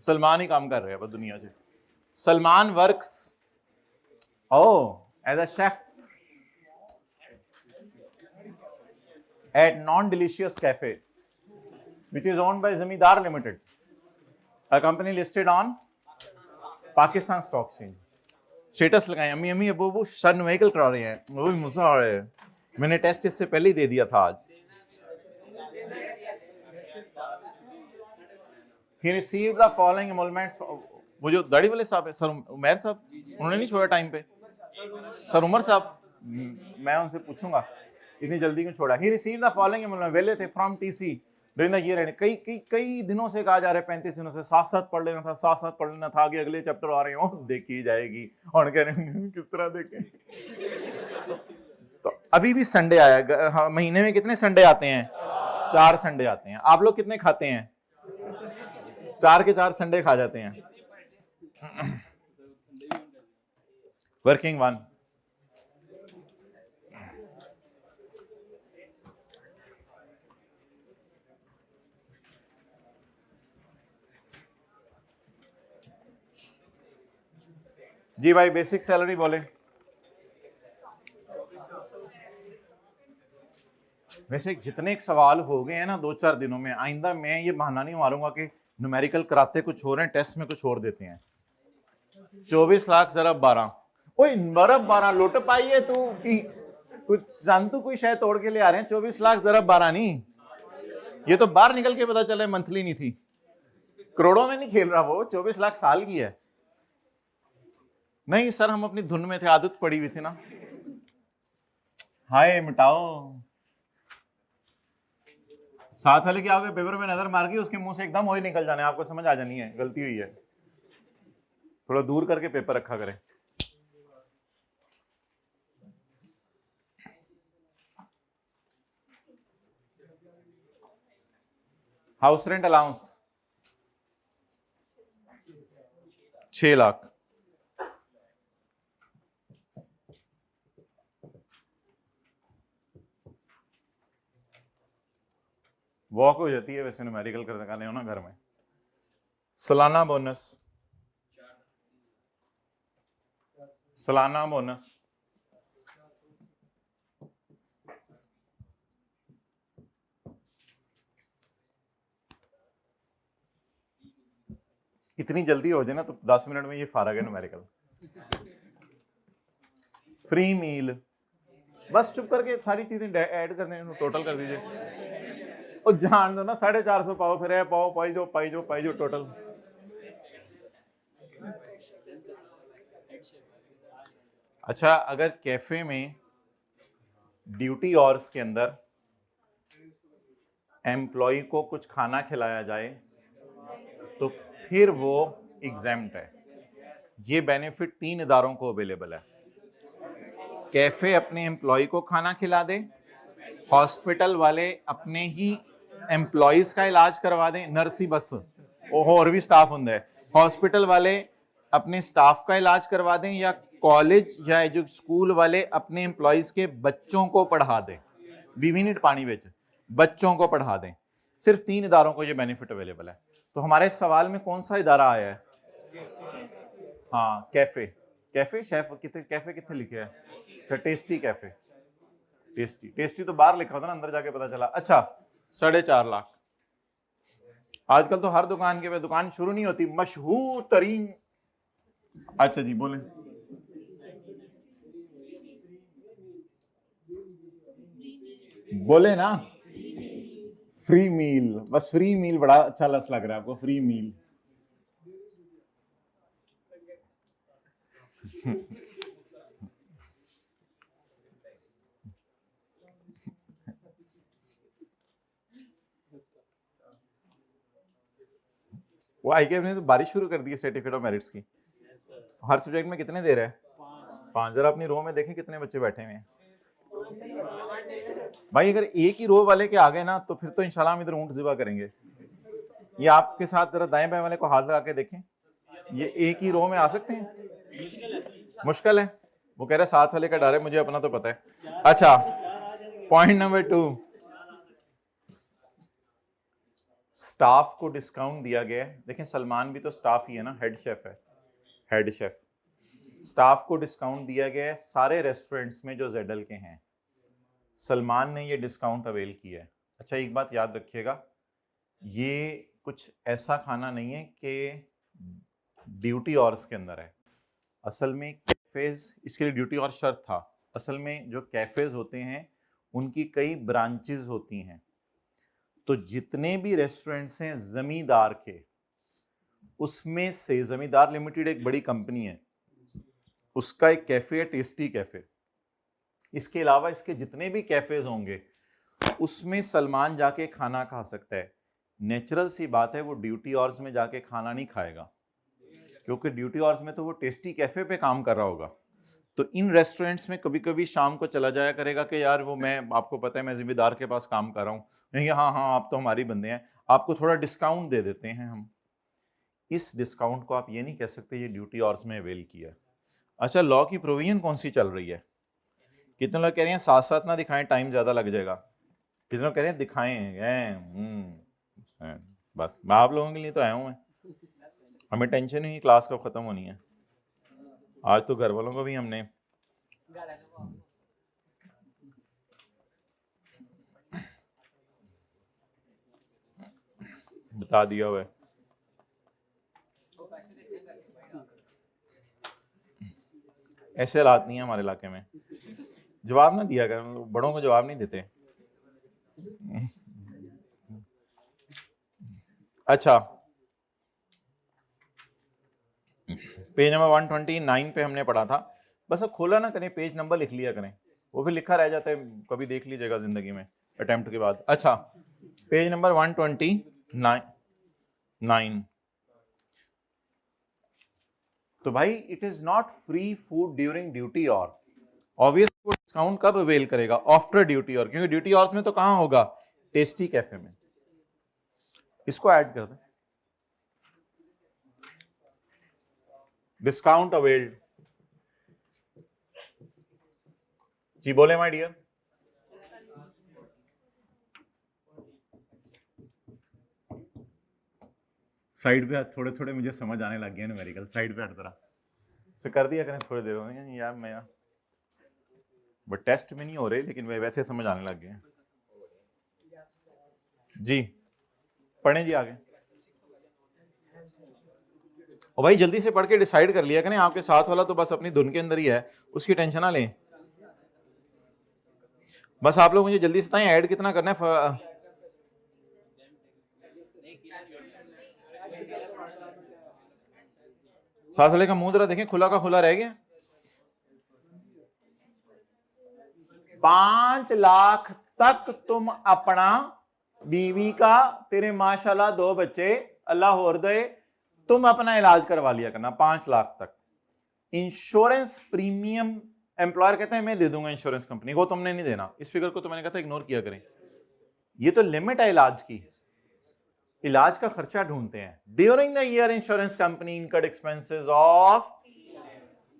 सलमान ही काम कर रहे हैं बस दुनिया से। Salman works as a chef at Non-Delicious Cafe, which is owned by Zamindar Limited, a company listed on Pakistan Stock Exchange. Status लगाए, अम्मी अम्मी अबू अबू सन व्हीकल करा रहे हैं, वो भी मजा आ रहा है, मैंने टेस्ट इससे पहले ही दे दिया था आज। He received the following emoluments, वो जो दाढ़ी वाले साहब है सर उमर साहब, उन्होंने नहीं छोड़ा टाइम पे, सर उमर साहब, मैं उनसे पूछूंगा इतनी जल्दी क्यों छोड़ा। He received the following emoluments, वेले थे from TC during the year, कई कई कई दिनों से कहा जा रहा है, 35 दिनों से, साथ साथ पढ़ लेना था, साथ साथ पढ़ लेना था, आगे अगले चैप्टर आ रहे हो देखी जाएगी, और कह रहे हैं किस तरह देखें। तो अभी भी संडे आया, महीने में कितने संडे आते हैं? 4 संडे आते हैं। आप लोग कितने खाते हैं? 4 के 4 संडे खा जाते हैं। वर्किंग वन, जी भाई बेसिक सैलरी बोले। वैसे जितने एक सवाल हो गए हैं ना 2-4 दिनों में, आइंदा मैं ये बहाना नहीं मारूंगा कि न्यूमेरिकल कराते कुछ हो रहे हैं, टेस्ट में कुछ और देते हैं। 24 लाख ज़रब 12, ओए बरब 12 लुट पाई है तू कि कुछ जान, तू कोई शायद तोड़ के ले आ रहे हैं। 24 लाख ज़रब 12 नहीं, ये तो बाहर निकल के पता चला मंथली नहीं थी, करोड़ों में नहीं खेल रहा वो, 24 लाख साल की है। नहीं सर हम अपनी धुन में थे, आदत पड़ी हुई थी ना। हाय मिटाओ, साथ वाले की आपके पेपर में नजर मार के उसके मुंह से एकदम वही निकल जाने, आपको समझ आ जानी है गलती हुई है, थोड़ा दूर करके पेपर रखा करें। House rent allowance 6 lakh, walk हो जाती है वैसे न्यूमेरिकल करने का हो ना घर में। सालाना बोनस, सालाना बोनस इतनी जल्दी हो जाए ना तो 10 मिनट में ये फारग है न्यूमेरिकल। फ्री मील, बस चुप करके सारी चीजें ऐड कर दें, टोटल कर दीजिए और जान दो ना, 450 पाओ, फिर है पाओ पाई जो टोटल। अच्छा अगर कैफे में ड्यूटी आवर्स के अंदर एम्प्लॉय को कुछ खाना खिलाया जाए तो फिर वो एग्जेम्प्ट है। ये बेनिफिट 3 इदारों को अवेलेबल है। कैफे अपने एम्प्लॉय को खाना खिला दे, हॉस्पिटल वाले अपने ही एम्प्लॉयज का इलाज करवा दें, नर्स ही बस और भी स्टाफ होंगे, हॉस्पिटल वाले अपने स्टाफ का इलाज करवा दें, या कॉलेज या जो स्कूल वाले अपने एम्प्लॉयज के बच्चों को पढ़ा दें, 20 मिनट पानी बेच बच्चों को पढ़ा दें। सिर्फ 3 इदारों को ये बेनिफिट अवेलेबल है। तो हमारे सवाल में कौन सा इदारा आया है? हाँ कैफे, कैफे शेफ कितने, कैफे कितने लिखे हैं? अच्छा टेस्टी कैफे, टेस्टी तो बाहर लिखा था ना, अंदर जाके पता चला। अच्छा 4.5 लाख। आजकल तो हर दुकान के पे दुकान शुरू नहीं होती, मशहूर तरीन। अच्छा जी बोले। बोले ना फ्री मील, बस फ्री मील बड़ा अच्छा लफ्ज लग रहा है आपको, फ्री मील। वो आईकेएफ ने तो बारिश शुरू कर दी है सर्टिफिकेट ऑफ मेरिट्स की। हर सब्जेक्ट में कितने दे रहे हैं? 5। जरा अपनी रो में देखें कितने बच्चे बैठे हुए हैं भाई। अगर एक ही रो वाले के आ गए ना तो फिर तो इंशाल्लाह हम इधर ऊंट ज़िबा करेंगे। ये आपके साथ जरा दाएं बाएं वाले को हाथ लगा के देखें, ये एक ही रो में आ सकते हैं? मुश्किल है। वो कह रहे साथ वाले का डर है, मुझे अपना तो पता है। अच्छा पॉइंट नंबर 2, स्टाफ को डिस्काउंट दिया गया है। देखें सलमान भी तो स्टाफ ही है ना, हेड शेफ है, हेड शेफ। स्टाफ को डिस्काउंट दिया गया है सारे रेस्टोरेंट्स में जो जेडल के हैं। सलमान ने ये डिस्काउंट अवेल किया है। अच्छा एक बात याद रखिएगा, ये कुछ ऐसा खाना नहीं है कि ड्यूटी ऑर्स के अंदर है। असल में कैफेज, इसके लिए ड्यूटी और शर्त था। असल में जो कैफेज होते हैं उनकी कई ब्रांचेस होती हैं, तो जितने भी रेस्टोरेंट्स हैं जमींदार के, उसमें से जमींदार लिमिटेड एक बड़ी कंपनी है, उसका एक कैफे है टेस्टी कैफे। इसके अलावा इसके जितने भी कैफेज होंगे उसमें सलमान जाके खाना खा सकता है। नेचुरल सी बात है वो ड्यूटी ऑर्स में जाके खाना नहीं खाएगा, क्योंकि ड्यूटी ऑर्स में तो वो टेस्टी कैफे पे काम कर रहा होगा। तो इन रेस्टोरेंट्स में कभी कभी शाम को चला जाया करेगा कि यार वो मैं, आपको पता है मैं जिम्मेदार के पास काम कर रहा हूँ, नहीं हाँ हाँ आप तो हमारी बंदे हैं, आपको थोड़ा डिस्काउंट दे देते हैं हम। इस डिस्काउंट को आप ये नहीं कह सकते ये ड्यूटी ऑर्स में अवेल किया। अच्छा लॉ की प्रोविजन कौन सी चल रही है? कितने लोग कह रहे हैं साथ साथ ना दिखाएं, टाइम ज्यादा लग जाएगा। कितने लोग कह रहे हैं दिखाएं? बस मैं आप लोगों के लिए तो आया हूं मैं, हमें टेंशन ही नहीं क्लास कब खत्म होनी है। आज तो घर वालों को भी हमने बता दिया हुआ है। ऐसे हालात नहीं है हमारे इलाके में, जवाब ना दिया कर, बड़ों को जवाब नहीं देते। अच्छा पेज नंबर 129 पे हमने पढ़ा था, बस अब खोला ना करें, पेज नंबर लिख लिया करें, वो भी लिखा रह जाता है, कभी देख लीजिएगा जिंदगी में अटेम्प्ट के बाद। अच्छा पेज नंबर 129। तो भाई it is not free food during duty और ऑब्वियस वो डिस्काउंट कब अवेल करेगा? आफ्टर ड्यूटी और, क्योंकि ड्यूटी आवर्स में तो कहां होगा? टेस्टी कैफे में। इसको ऐड कर दें, डिस्काउंट अवेल्ड। जी बोले माय डियर। साइड पे थोड़े थोड़े मुझे समझ आने लग गए न्यूमेरिकल, साइड पे हट जरा से कर दिया करें थोड़ी देर में यार, मैं बट टेस्ट में नहीं हो रहे, लेकिन वैसे समझ आने लग गए। जी पढ़ें जी आगे। और भाई जल्दी से पढ़ के डिसाइड कर लिया करें, आपके साथ वाला तो बस अपनी धुन के अंदर ही है, उसकी टेंशन ना लें। बस आप लोग मुझे जल्दी से बताएं ऐड कितना करना है। साथ वाले का मुंह जरा देखें, खुला का खुला रह गया। 5 लाख तक तुम अपना बीवी का, तेरे माशाल्लाह 2 बच्चे अल्लाह और दे, तुम अपना इलाज करवा लिया करना 5 लाख तक। इंश्योरेंस प्रीमियम एम्प्लॉयर कहते हैं मैं दे दूंगा इंश्योरेंस कंपनी को, तुमने नहीं देना। इस फिगर को तो मैंने कहा था इग्नोर किया करें, ये तो लिमिट है इलाज की, इलाज का खर्चा ढूंढते हैं। During the year insurance company incurred expenses of,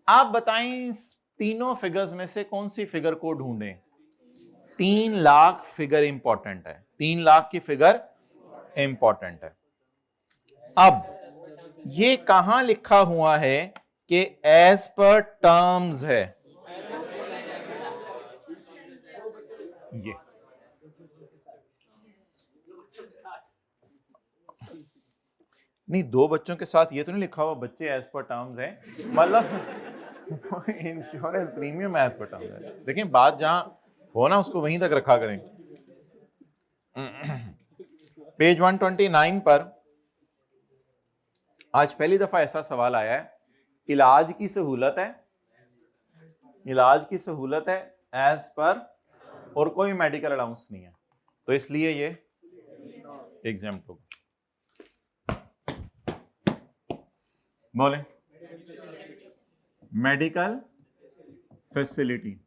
आप बताएं तीनों फिगर्स में से कौन सी फिगर को ढूंढें? 3 लाख फिगर इंपॉर्टेंट है, 3 लाख की फिगर इंपॉर्टेंट है। अब ये कहां लिखा हुआ है कि एज पर टर्म्स है? ये नहीं, 2 बच्चों के साथ ये तो नहीं लिखा हुआ बच्चे एज पर टर्म्स है, मतलब insurance premium as per terms है। देखें बात जहां हो ना उसको वहीं तक रखा करें। पेज 129 पर आज पहली दफा ऐसा सवाल आया है, इलाज की सहूलत है, इलाज की सहूलत है एज पर, और कोई मेडिकल अलाउंस नहीं है, तो इसलिए ये एग्जाम्प्ट होगा। बोले medical facility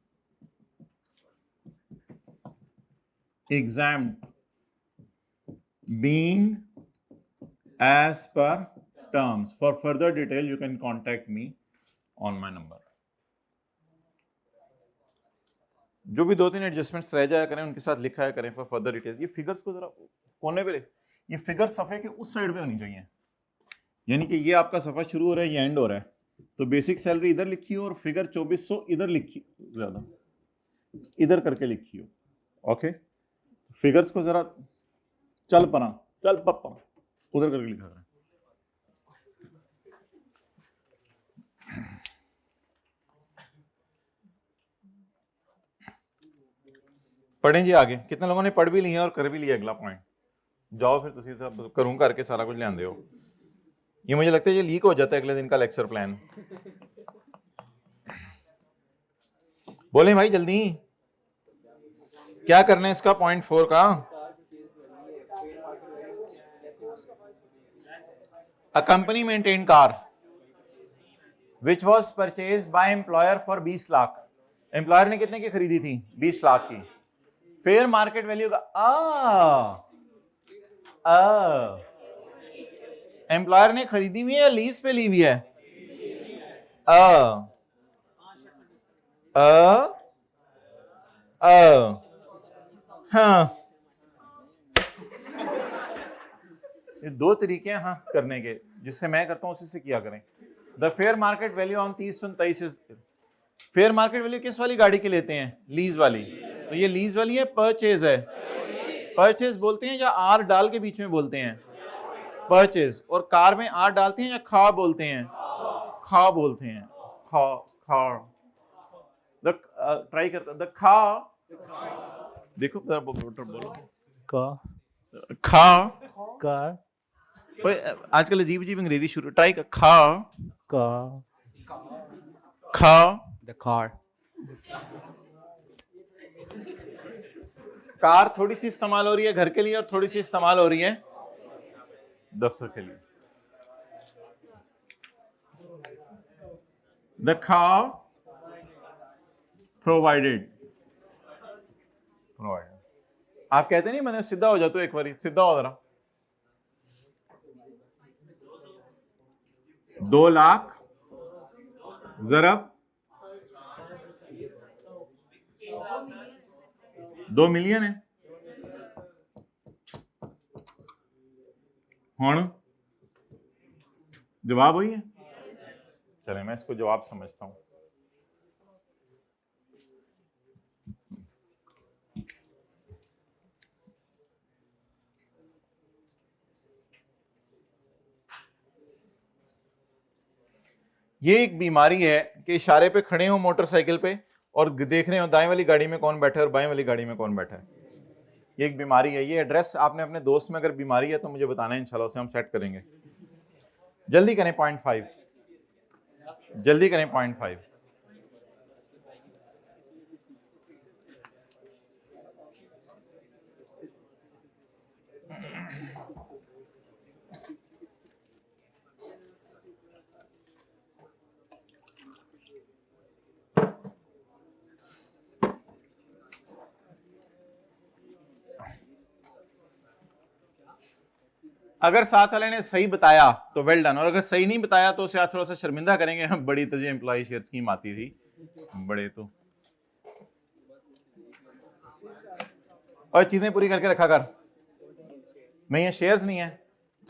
exempt being as per terms. For further detail you can contact me on my number. जो भी 2-3 एडजस्टमेंट्स रह जाया करें उनके साथ लिखा है करें फॉर फर्दर डिटेल्स। ये फिगर्स को जरा कोने पे, ये फिगर सफ़े के उस साइड पे होनी चाहिए, यानी कि ये आपका सफ़ा शुरू हो रहा है, ये एंड हो रहा है, तो बेसिक सैलरी इधर लिखी हो और फिगर 2400 इधर लिखी, ज़्यादा इधर करके लिखी हो। ओके, फिगर्स को जरा चल पप्पा उधर करके लिखा करें। पढ़ें जी आगे, कितने लोगों ने पढ़ भी लिया और कर भी लिया अगला पॉइंट? जाओ फिर तुसी सब करूं करके सारा कुछ ले हो। ये मुझे लगता है ये लीक हो जाता है अगले दिन का लेक्चर प्लान। बोले भाई जल्दी, क्या करना है इसका पॉइंट 4 का? A company maintained car which was purchased by employer for 20 lakh. Employer ने कितने की खरीदी थी? 20 लाख की। फेयर मार्केट वैल्यू का एम्प्लॉयर ने खरीदी हुई है या लीज पे ली हुई है? हाँ, ये दो तरीके हैं हाँ करने के, जिससे मैं करता हूं उसी से किया करें। The fair market value on 30/29 fair market value किस वाली गाड़ी के लेते हैं? लीज वाली। तो ये लीज वाली है, परचेज है। परचेज बोलते हैं या आर डाल के बीच में बोलते हैं? परचेज। और कार में आर डालते हैं या खा बोलते हैं? खा बोलते हैं। खा खा ट्राई करता द खा, देखो बोलो का खा। कार आजकल अजीब अजीब अंग्रेजी शुरू, ट्राई कर। खा का खा द कार। कार थोड़ी सी इस्तेमाल हो रही है घर के लिए और थोड़ी सी इस्तेमाल हो रही है दफ्तर के लिए। The car provided. आप कहते नहीं मैंने सीधा हो जाते हो, एक बारी सीधा हो जरा। 2 लाख ज़रब 2 मिलियन है। हुण जवाब वही है। चले मैं इसको जवाब समझता हूं। ये एक बीमारी है कि इशारे पे खड़े हो मोटरसाइकिल पे और देख रहे हो दाएं वाली गाड़ी में कौन बैठा है और बाएं वाली गाड़ी में कौन बैठा है। ये एक बीमारी है। ये एड्रेस आपने अपने दोस्त में अगर बीमारी है तो मुझे बताना है, इंशाल्लाह उसे हम सेट करेंगे। जल्दी करें पॉइंट 5, जल्दी करें पॉइंट 5। अगर साथ वाले ने सही बताया तो वेल डन, और अगर सही नहीं बताया तो उसे थोड़ा सा शर्मिंदा करेंगे। हम बड़ी तुझे एम्प्लॉय शेयर स्कीम आती थी बड़े, तो और चीजें पूरी करके रखा कर। नहीं है शेयर्स नहीं है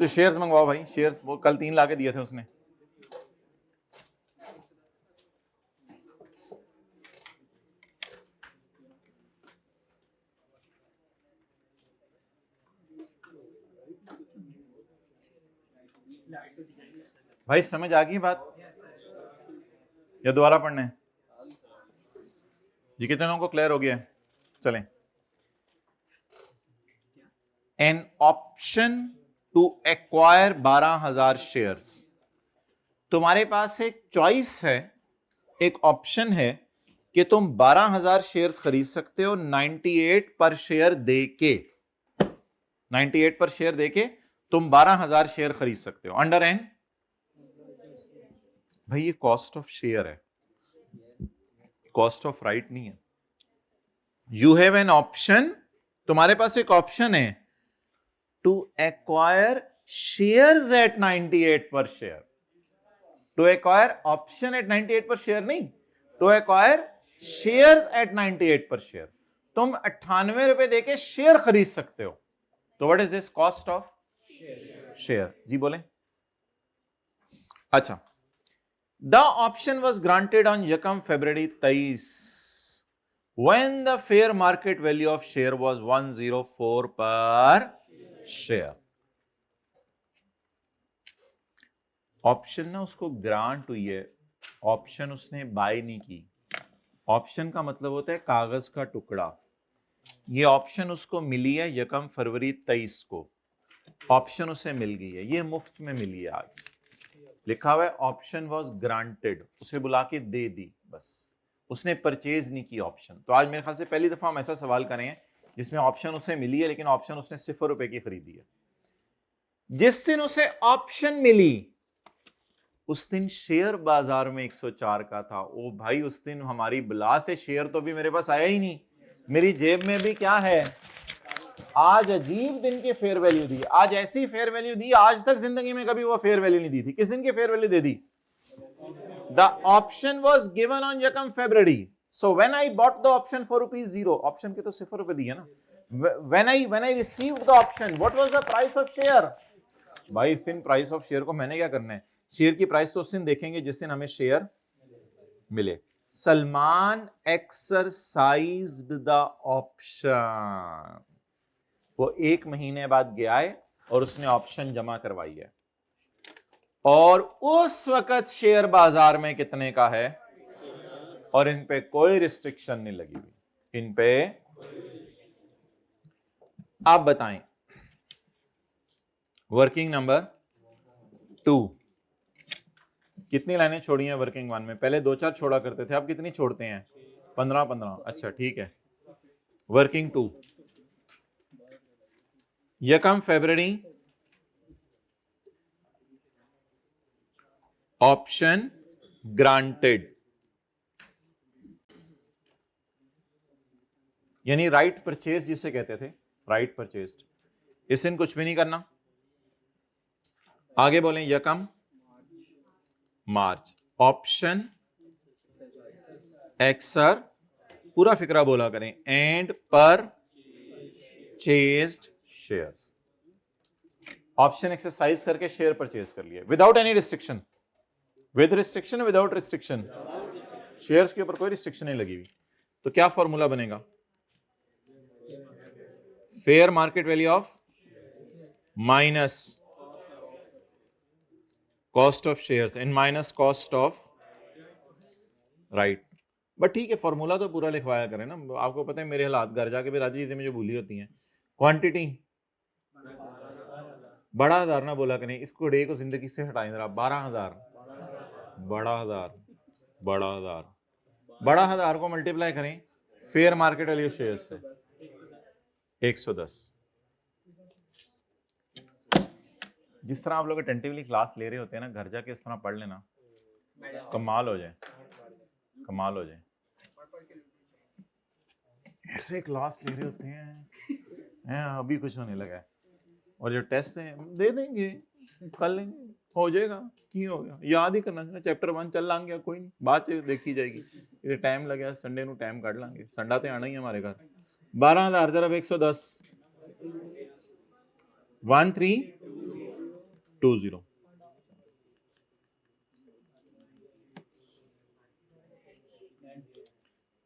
तो शेयर्स मंगवाओ भाई, शेयर्स वो कल 3 लाके दिए थे उसने। भाई समझ आ गई बात या दोबारा पढ़ना है? जी कितने लोगों को क्लियर हो गया है? चलें। An option to acquire 12,000 shares. तुम्हारे पास एक चॉइस है, एक ऑप्शन है कि तुम 12,000 शेयर्स खरीद सकते हो 98 पर शेयर देके। 98 पर शेयर देके तुम 12,000 शेयर खरीद सकते हो अंडर एन। भाई ये कॉस्ट ऑफ शेयर है, कॉस्ट ऑफ राइट नहीं है। यू हैव एन ऑप्शन, तुम्हारे पास एक ऑप्शन है to acquire shares at 98 per share. To acquire option at 98 per share नहीं, to acquire share eight 98 per share, तुम 98 रुपए देके शेयर खरीद सकते हो। तो what is this cost of share? जी बोले। अच्छा, the option was granted on यकम फरवरी 23 when the fair market value of share was 104 per share। Option ना उसको ग्रांट हुई है, ऑप्शन उसने बाय नहीं की। ऑप्शन का मतलब होता है कागज का टुकड़ा। ये ऑप्शन उसको मिली है यकम फरवरी 23 को, ऑप्शन उसे मिल गई है, ये मुफ्त में मिली है। आज लिखा हुआ है ऑप्शन वाज ग्रांटेड, उसे बुला के दे दी, बस उसने परचेज नहीं की ऑप्शन। तो आज मेरे ख्याल से पहली दफा हम ऐसा सवाल करें जिसमें ऑप्शन उसे मिली है लेकिन ऑप्शन उसने 0 रुपए की खरीदी है। जिस दिन उसे ऑप्शन मिली उस दिन शेयर बाजार में 104 का था। ओ भाई, उस दिन हमारी बला से शेयर तो भी मेरे पास आया ही नहीं, मेरी जेब में भी क्या है। आज अजीब दिन की फेयर वैल्यू दी, आज ऐसी फेयर वैल्यू दी आज तक जिंदगी में कभी वो फेयर वैल्यू नहीं दी थी। किस दिन की fair value they the? The option was given on Yakam February. So when I bought the option for ₹0, option के तो 0 रुपए दिए ना। When I received the option, what was the price of share? भाई इस दिन प्राइस ऑफ शेयर को मैंने क्या करना है? शेयर की प्राइस तो उस दिन देखेंगे जिस दिन हमें शेयर मिले। सलमान एक्सरसाइज्ड द ऑप्शन, वो 1 महीने बाद गया है और उसने ऑप्शन जमा करवाई है, और उस वक्त शेयर बाजार में कितने का है, और इन पे कोई रिस्ट्रिक्शन नहीं लगी हुई, इन पे। आप बताएं वर्किंग नंबर 2 कितनी लाइनें छोड़ी हैं वर्किंग 1 में? पहले 2-4 छोड़ा करते थे, अब कितनी छोड़ते हैं? 15-15। अच्छा ठीक है। वर्किंग 2, यकम फरवरी ऑप्शन ग्रांटेड, यानी राइट परचेज जिसे कहते थे, राइट परचेज्ड। इस दिन कुछ भी नहीं करना। आगे बोलें यकम मार्च, ऑप्शन एक्सर, पूरा फिक्रा बोला करें, and purchased shares. Option exercise करके शेयर परचेज कर लिए without any restriction, with restriction, without restriction, shares के ऊपर कोई रिस्ट्रिक्शन नहीं लगी हुई। तो क्या फॉर्मूला बनेगा? Fair market value of minus cost of shares and minus cost of right. But ठीक है, फॉर्मूला तो पूरा लिखवाया करें ना। आपको पता है मेरे हालात घर जाके भी राजी चीजें मुझे भूली होती हैं। क्वांटिटी बड़ा हजार ना बोला करें, इसको डे को जिंदगी से हटाएं जरा। 12,000, बड़ा हजार, बड़ा हजार, बड़ा हजार को मल्टीप्लाई करें फेयर मार्केट वैल्यू शेयर्स से 110। जिस तरह आप लोग अटेंटिवली क्लास ले रहे होते हैं ना, घर जाके इस तरह पढ़ लेना, कमाल हो जाए, कमाल हो जाए। ऐसे क्लास ले रहे होते हैं अभी कुछ होने लगा है, और जो टेस्ट है दे देंगे, कर लेंगे, हो जाएगा, क्यों हो गया, याद ही करना चाहिए। चैप्टर 1 चल लांगे, कोई नहीं, बात देखी जाएगी। इसे टाइम लगे, संडे ਨੂੰ टाइम ਕੱਢ ਲਾਂਗੇ, संडा तो आना ही है हमारे घर। 12,000 जरा 110, 1320।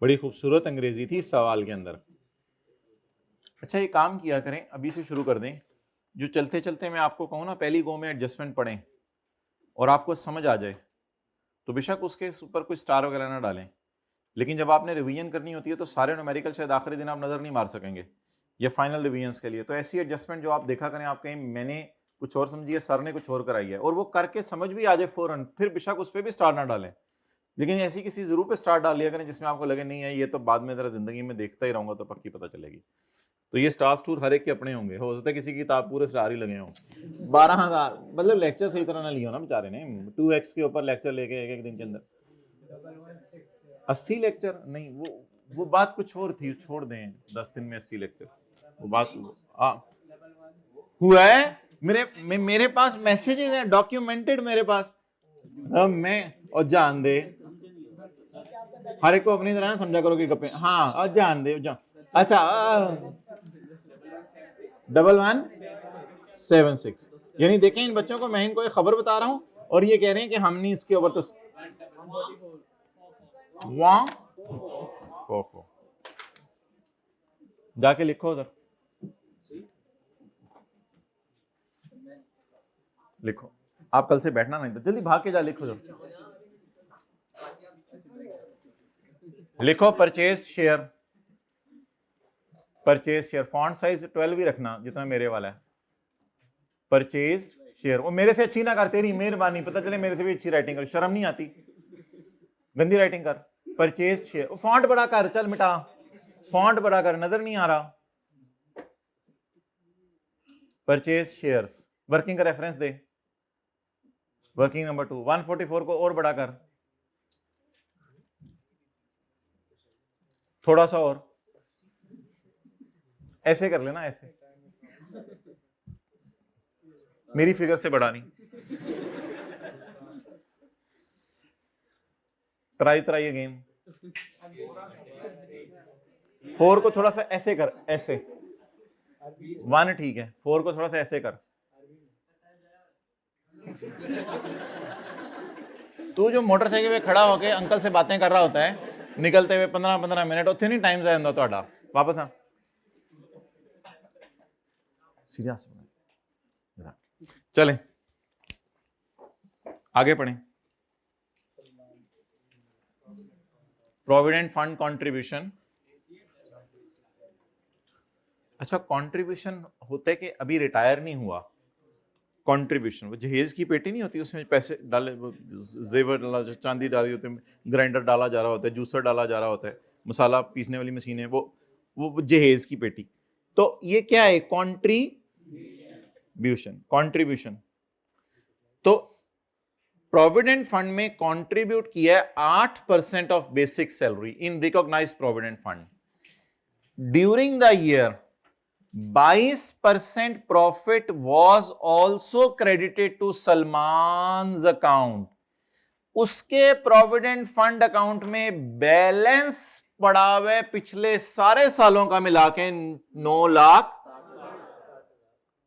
बड़ी खूबसूरत अंग्रेजी थी इस सवाल के अंदर। अच्छा, ये काम किया करें, अभी से शुरू कर दें। जो चलते चलते मैं आपको कहूँ ना, पहली गो में एडजस्टमेंट पढ़ें और आपको समझ आ जाए तो बेशक उसके ऊपर कोई स्टार वगैरह ना डालें, लेकिन जब आपने रिवीजन करनी होती है तो सारे न्यूमेरिकल शायद आखिरी दिन आप नजर नहीं मार सकेंगे, या फाइनल रिवीजन्स के लिए। तो ऐसी एडजस्टमेंट जो आप देखा करें, आप कहीं मैंने कुछ और समझी है, सर ने कुछ और कराई है, और वो करके समझ भी आ जाए फौरन, फिर बेशक उस पर भी स्टार ना डालें, लेकिन ऐसी किसी जरूर पे स्टार डाल लिया करें जिसमें आपको लगे नहीं है ये तो बाद में जरा जिंदगी में देखता ही रहूंगा तो पक्की पता चलेगी। तो ये स्टार टूर हर एक के अपने होंगे, हो सकता है किसी की किताब पूरे स्टार ही लगे हों। 12,000 मतलब लेक्चर सही तरह ना लियो ना बेचारे ने, 2x के ऊपर लेक्चर लेके एक दिन के अंदर 80 लेक्चर नहीं, वो बात कुछ और थी, छोड़ दें। 10 दिन में 80 लेक्चर, वो बात हुआ है। मेरे पास मैसेजेस हैं डॉक्यूमेंटेड मेरे पास, मैं और जान दे हर एक को अपनी तरह ना समझा करो कि गप्पे, हाँ और जान दे जान। अच्छा 1176, यानी देखें इन बच्चों को, मैं इनको एक खबर बता रहा हूं और ये कह रहे हैं कि हम नहीं इसके ऊपर तो 144 जाके लिखो उधर, लिखो। आप कल से बैठना नहीं, जल्दी भाग के जा लिखो उधर, लिखो purchase share, purchase share, font size 12 ही रखना जितना मेरे वाला है। परचेज शेयर, वो मेरे से अच्छी ना कर, तेरी मेहरबानी, पता चले मेरे से भी अच्छी राइटिंग कर, शर्म नहीं आती, गंदी राइटिंग कर। परचेज शेयर, फॉन्ट बड़ा कर, चल मिटा, फॉन्ट बड़ा कर, नजर नहीं आ रहा। परचेज शेयर्स, वर्किंग का रेफरेंस दे, वर्किंग नंबर 2, 144 को और बड़ा कर, थोड़ा सा और, ऐसे कर लेना, ऐसे, मेरी फिगर से बड़ा नहीं, ट्राई ट्राई अगेन। 4 को थोड़ा सा ऐसे कर, ऐसे, 1 ठीक है, 4 को थोड़ा सा ऐसे कर। तू जो मोटरसाइकिल पे खड़ा होके अंकल से बातें कर रहा होता है निकलते हुए 15-15 मिनट, उत्थे नहीं टाइम जाए ਤੁਹਾਡਾ, वापस आ, सीधा चले आगे पढ़ें। प्रोविडेंट फंड कंट्रीब्यूशन, अच्छा कंट्रीब्यूशन होता है कि अभी रिटायर नहीं हुआ, कंट्रीब्यूशन वो जहेज की पेटी नहीं होती, उसमें पैसे डाले, जेवर डाला, चांदी डाली होती है, ग्राइंडर डाला जा रहा होता है, जूसर डाला जा रहा होता है, मसाला पीसने वाली मशीन है, वो जहेज की पेटी। तो ये क्या है, कंट्रीब्यूशन, कंट्रीब्यूशन। तो प्रोविडेंट फंड में कंट्रीब्यूट किया 8% of basic salary in recognise provident fund during the year, 22% profit was also credited to Salman's account. उसके प्रोविडेंट फंड अकाउंट में बैलेंस पड़ा हुआ पिछले सारे सालों का मिला के 9 लाख।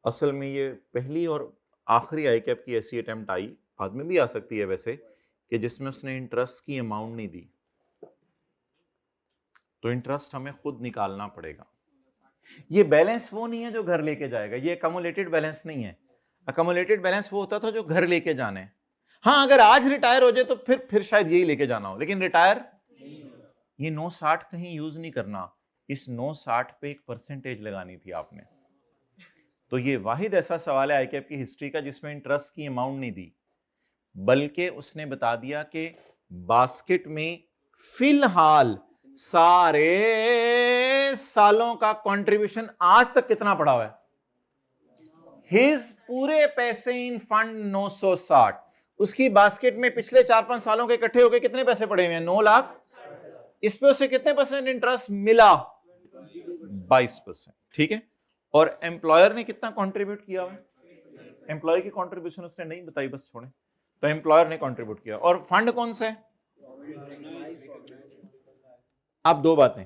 असल में ये पहली और आखिरी आईकैप की ऐसी अटेम्प्ट आई, बाद में भी आ सकती है वैसे, कि जिसमें उसने इंटरेस्ट की अमाउंट नहीं दी, तो इंटरेस्ट हमें खुद निकालना पड़ेगा। ये बैलेंस वो नहीं है जो घर लेके जाएगा, ये अकमुलेटेड बैलेंस नहीं है। अकमुलेटेड बैलेंस वो होता था जो घर लेके जाने, हाँ अगर आज रिटायर हो जाए तो फिर शायद यही लेके जाना हो, लेकिन रिटायर ये 960 कहीं यूज नहीं करना, इस 960 पे एक परसेंटेज लगानी थी आपने। तो ये वाहिद ऐसा सवाल है आईकैप की हिस्ट्री का जिसमें इंटरेस्ट की अमाउंट नहीं दी, बल्कि उसने बता दिया कि बास्केट में फिलहाल सारे सालों का कंट्रीब्यूशन आज तक कितना पड़ा हुआ है, हिज पूरे पैसे इन फंड 960, उसकी बास्केट में पिछले 4-5 सालों के इकट्ठे होकर कितने पैसे पड़े हुए हैं, 9 लाख। इस पे उसे कितने परसेंट इंटरेस्ट मिला, 22%, ठीक है। और एम्प्लॉयर ने कितना कंट्रीब्यूट किया हुआ है, एम्प्लॉय की कंट्रीब्यूशन उसने नहीं बताई, बस छोड़े, तो एम्प्लॉयर ने कंट्रीब्यूट किया। और फंड कौन सा है, अब दो बातें,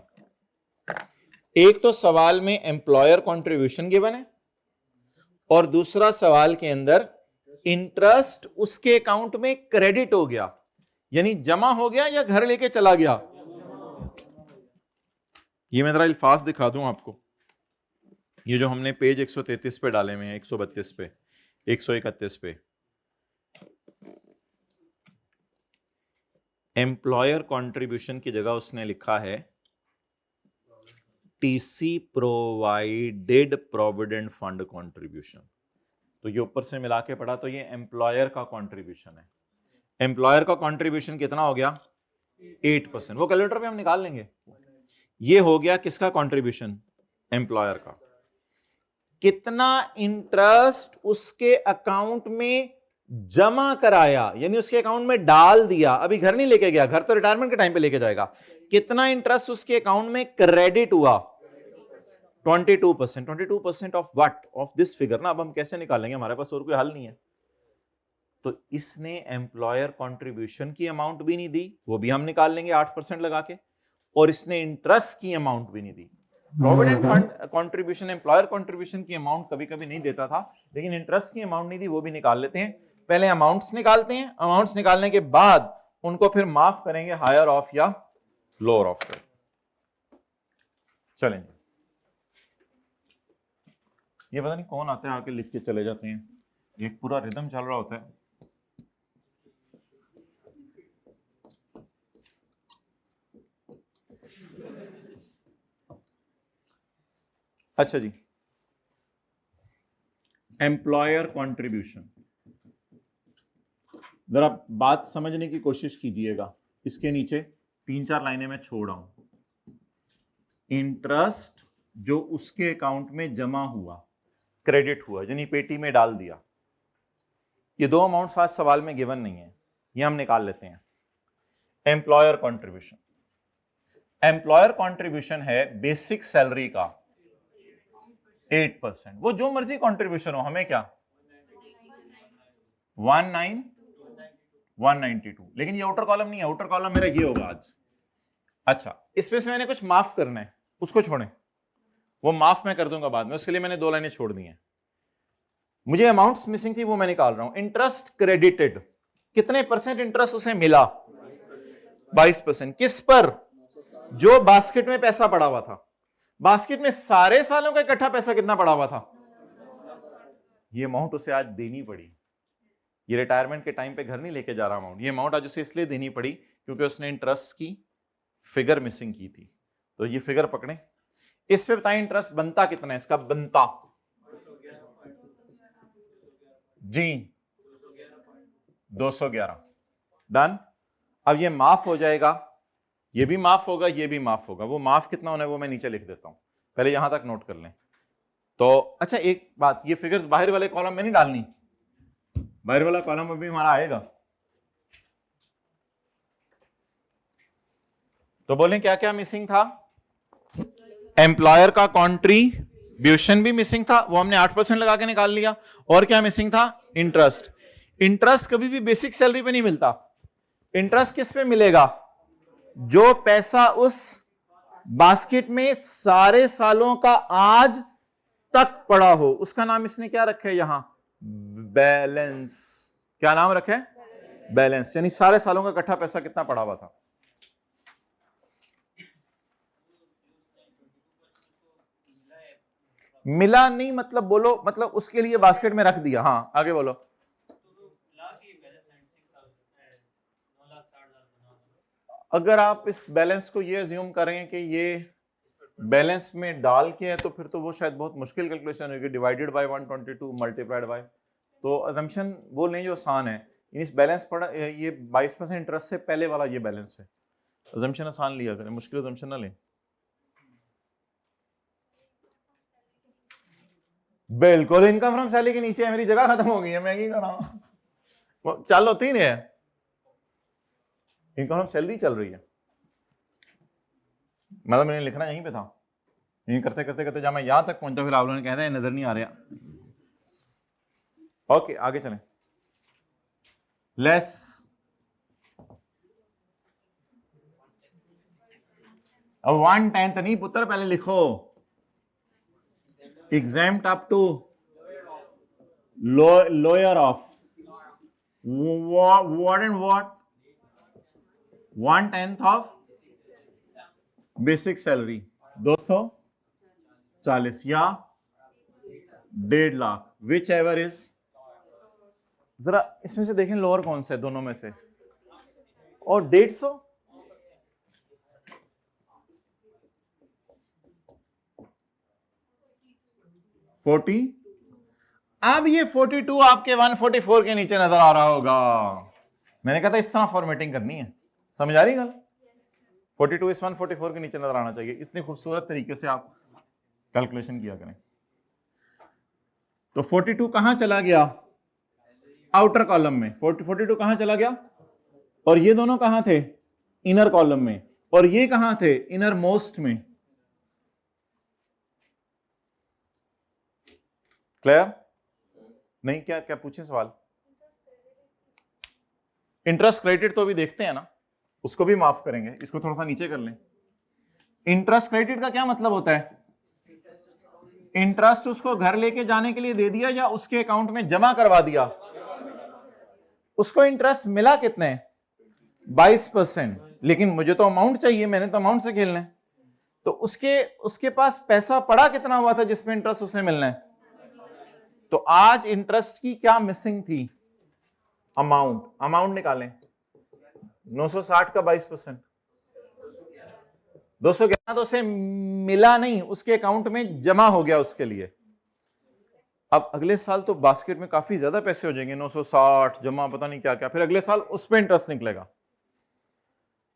एक तो सवाल में एम्प्लॉयर कंट्रीब्यूशन गिवन है और दूसरा सवाल के अंदर इंटरेस्ट उसके अकाउंट में क्रेडिट हो गया, यानी जमा हो गया या घर लेके चला गया। ये मैं जरा अल्फाज दिखा दूं आपको, ये जो हमने पेज 133 पे डाले हुए हैं, 132 पे, 131 पे, एम्प्लॉयर कंट्रीब्यूशन की जगह उसने लिखा है TC provided provident fund contribution. तो ये ऊपर से मिला के पढ़ा तो ये एम्प्लॉयर का कंट्रीब्यूशन है। एम्प्लॉयर का कंट्रीब्यूशन कितना हो गया, 8%, वो कैलकुलेटर पे हम निकाल लेंगे। ये हो गया किसका कंट्रीब्यूशन, एम्प्लॉयर का। कितना इंटरेस्ट उसके अकाउंट में जमा कराया, यानी उसके अकाउंट में डाल दिया, अभी घर नहीं लेके गया, घर तो रिटायरमेंट के टाइम पे लेके जाएगा। कितना इंटरेस्ट उसके अकाउंट में क्रेडिट हुआ, 22%। 22% of what, of this figure ना। अब हम कैसे निकालेंगे, हमारे पास और कोई हल नहीं है। तो इसने एम्प्लॉयर कंट्रीब्यूशन की अमाउंट भी नहीं दी, वो भी हम निकाल लेंगे 8% लगा के, और इसने इंटरेस्ट की अमाउंट भी नहीं दी। Provident fund contribution, employer contribution की अमाउंट कभी कभी नहीं देता था, लेकिन इंटरेस्ट की अमाउंट नहीं दी, वो भी निकाल लेते हैं। पहले अमाउंट्स निकालते हैं, अमाउंट्स निकालने के बाद उनको फिर माफ करेंगे हायर ऑफ या लोअर ऑफ पे। चलें, ये पता नहीं कौन आते हैं आके लिख के चले जाते हैं, एक पूरा रिदम चल रहा होता है। अच्छा जी, एम्प्लॉयर कंट्रीब्यूशन, जरा बात समझने की कोशिश कीजिएगा। इसके नीचे 3-4 लाइनें मैं छोड़ रहा हूं। इंटरेस्ट जो उसके अकाउंट में जमा हुआ, क्रेडिट हुआ, यानी पेटी में डाल दिया, ये दो अमाउंट्स आज सवाल में गिवन नहीं है, ये हम निकाल लेते हैं। एम्प्लॉयर कंट्रीब्यूशन, एम्प्लॉयर कंट्रीब्यूशन है बेसिक सैलरी का 8%, वो जो मर्जी कंट्रीब्यूशन हो, हमें क्या 192, लेकिन ये आउटर कॉलम नहीं है, आउटर कॉलम मेरा ये होगा आज। अच्छा, इसमें से मैंने कुछ माफ करना है, उसको छोड़ें, वो माफ मैं कर दूंगा बाद में, उसके लिए मैंने 2 लाइनें छोड़ दी हैं। मुझे अमाउंट्स मिसिंग थी, वो मैं निकाल रहा हूं। इंटरेस्ट क्रेडिटेड, कितने परसेंट इंटरेस्ट उसे मिला? 22%। किस पर? जो बास्केट में पैसा पड़ा हुआ था। बास्केट में सारे सालों का इकट्ठा पैसा कितना पड़ा हुआ था? ये अमाउंट उसे आज देनी पड़ी। ये रिटायरमेंट के टाइम पे घर नहीं लेके जा रहा अमाउंट, ये अमाउंट आज उसे इसलिए देनी पड़ी क्योंकि उसने इंटरेस्ट की फिगर मिसिंग की थी। तो ये फिगर पकड़े, इस पे बताएं इंटरेस्ट बनता कितना है इसका? बनता जी 211। डन। अब ये माफ हो जाएगा, ये भी माफ होगा, ये भी माफ होगा। वो माफ कितना होना है वो मैं नीचे लिख देता हूं, पहले यहां तक नोट कर लें। तो अच्छा एक बात, ये फिगर्स बाहर वाले कॉलम में नहीं डालनी, बाहर वाला कॉलम में भी हमारा आएगा। तो बोलें क्या क्या मिसिंग था? एम्प्लॉयर का कॉन्ट्रीब्यूशन भी मिसिंग था, वो हमने 8% लगा के निकाल लिया। और क्या मिसिंग था? इंटरेस्ट। इंटरेस्ट कभी भी बेसिक सैलरी पे नहीं मिलता। इंटरेस्ट किस पे मिलेगा? जो पैसा उस बास्केट में सारे सालों का आज तक पड़ा हो, उसका नाम इसने क्या रखा है यहां? बैलेंस। क्या नाम रखा है? बैलेंस। यानी सारे सालों का इकट्ठा पैसा कितना पड़ा हुआ था। मिला नहीं मतलब बोलो, मतलब उसके लिए बास्केट में रख दिया। हाँ आगे बोलो। अगर आप इस बैलेंस को ये अज्यूम करें कि ये बैलेंस में डाल के है, तो फिर तो वो शायद बहुत मुश्किल कैलकुलेशन होगी। डिवाइडेड बाय 122 मल्टीप्लाइड बाय, तो अजम्पशन वो नहीं जो आसान है। इस बैलेंस पड़ा, ये 22% इंटरेस्ट से पहले वाला ये बैलेंस है। अजम्पशन आसान लिया करें, मुश्किल अजम्पशन ना लें। बिल्कुल, इनकम फ्रॉम सैलरी के नीचे है, मेरी जगह खत्म हो गई है, मैं क्या कर रहा हूं? चल होती नहीं है, इनकम फ्रॉम सैलरी चल रही है, मतलब मैंने लिखना यहीं पे था। यहीं करते करते करते जब मैं यहां तक पहुंचा, फिर आप लोगों ने कहते हैं नजर नहीं आ रहा। ओके आगे चलें। लेस अब 1/10 नहीं पुत्र, पहले लिखो exempt up to lower of what and what 1/10 of basic salary 240 या 1.5 लाख, विच एवर इज। जरा इसमें से देखें लोअर कौन सा है दोनों में से? और 150 40। अब ये 42 आपके 144 के नीचे नजर आ रहा होगा। मैंने कहा था इस तरह फॉर्मेटिंग करनी है, समझ आ रही गल? 42 इस 144 के नीचे नजर आना चाहिए। इतनी खूबसूरत तरीके से आप कैलकुलेशन किया करें। तो 42 कहां चला गया? आउटर कॉलम में। 42 कहां चला गया? और ये दोनों कहां थे? इनर कॉलम में। और ये कहां थे? इनर मोस्ट में। क्लियर? नहीं? क्या क्या पूछे सवाल? इंटरेस्ट क्रेडिट तो अभी देखते हैं ना, उसको भी माफ करेंगे, इसको थोड़ा सा नीचे कर लें। इंटरेस्ट क्रेडिट का क्या मतलब होता है? इंटरेस्ट उसको घर लेके जाने के लिए दे दिया या उसके अकाउंट में जमा करवा दिया? उसको इंटरेस्ट मिला कितने? 22%। लेकिन मुझे तो अमाउंट चाहिए, मैंने तो अमाउंट से खेलना है। तो उसके पास पैसा पड़ा कितना हुआ था जिसमें इंटरेस्ट उसे मिलना है? तो आज इंटरेस्ट की क्या मिसिंग थी? अमाउंट निकालें। 960 का 22%, 211 तो उसे मिला नहीं, उसके अकाउंट में जमा हो गया उसके लिए। अब अगले साल तो बास्केट में काफी ज्यादा पैसे हो जाएंगे, 960 जमा पता नहीं क्या क्या, फिर अगले साल उस पर इंटरेस्ट निकलेगा।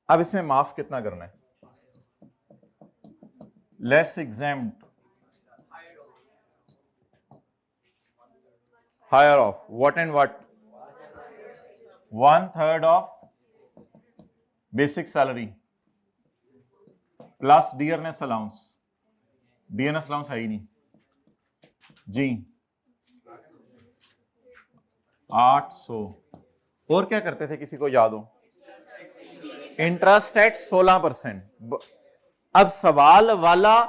अब इसमें माफ कितना करना है? Less exempted, higher of what and what? 1/3 of basic salary plus dearness allowance. Dearness allowance है ही नहीं जी। 800। और क्या करते थे, किसी को याद हो? Interest eight 16%। अब सवाल वाला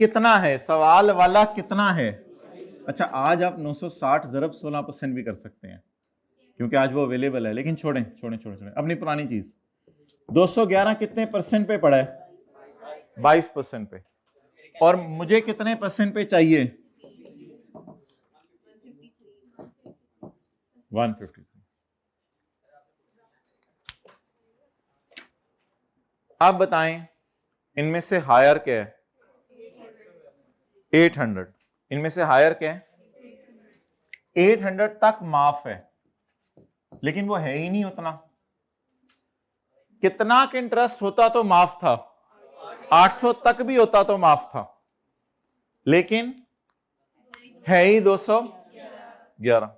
कितना है? सवाल वाला कितना है? अच्छा, आज आप 960 ज़रब 16% भी कर सकते हैं क्योंकि आज वो अवेलेबल है, लेकिन छोड़ें छोड़ें छोड़ें छोड़ें अपनी पुरानी चीज। 211 कितने परसेंट पे पड़ा है? 22% पे। और मुझे कितने परसेंट पे चाहिए? 153। आप बताएं इनमें से हायर क्या है? 800। इनमें से हायर क्या है? 800 तक माफ है, लेकिन वो है ही नहीं उतना। कितना का इंटरेस्ट होता तो माफ था? 800 तक भी होता तो माफ था, लेकिन है ही 211।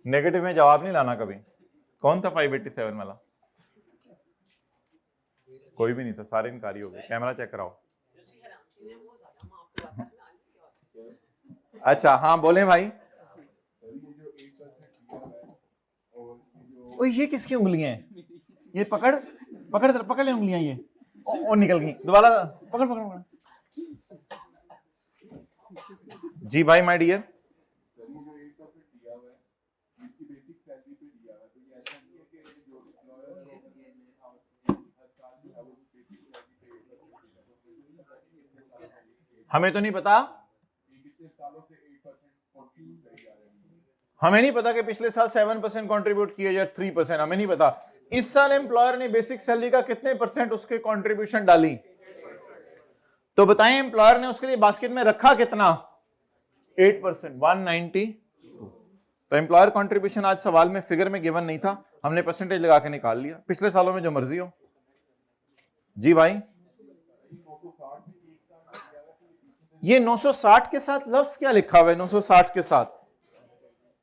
नेगेटिव में जवाब नहीं लाना कभी। कौन था 587 वाला? कोई भी नहीं था, सारे इनकारी हो गए। कैमरा चेक कराओ। अच्छा हाँ बोले भाई। ओ ये किसकी उंगलियां हैं? ये पकड़ पकड़ पकड़ ले उंगलियां, ये ओ निकल गई। दोबारा पकड़ पकड़ पकड़। जी भाई माय डियर। हमें तो नहीं पता, हमें नहीं पता कि पिछले साल 7% कंट्रीब्यूट किए या 3%, हमें नहीं पता। इस साल एम्प्लॉयर ने बेसिक सैलरी का कितने परसेंट उसके कंट्रीब्यूशन डाली? तो बताएं एम्प्लॉयर ने उसके लिए बास्केट में रखा कितना? 8%, 190। तो एम्प्लॉयर कंट्रीब्यूशन आज सवाल में फिगर में गिवन नहीं था, हमने परसेंटेज लगा के निकाल लिया। पिछले सालों में जो मर्जी हो। जी भाई ये 960 के साथ लफ्ज क्या लिखा हुआ है? 960 के साथ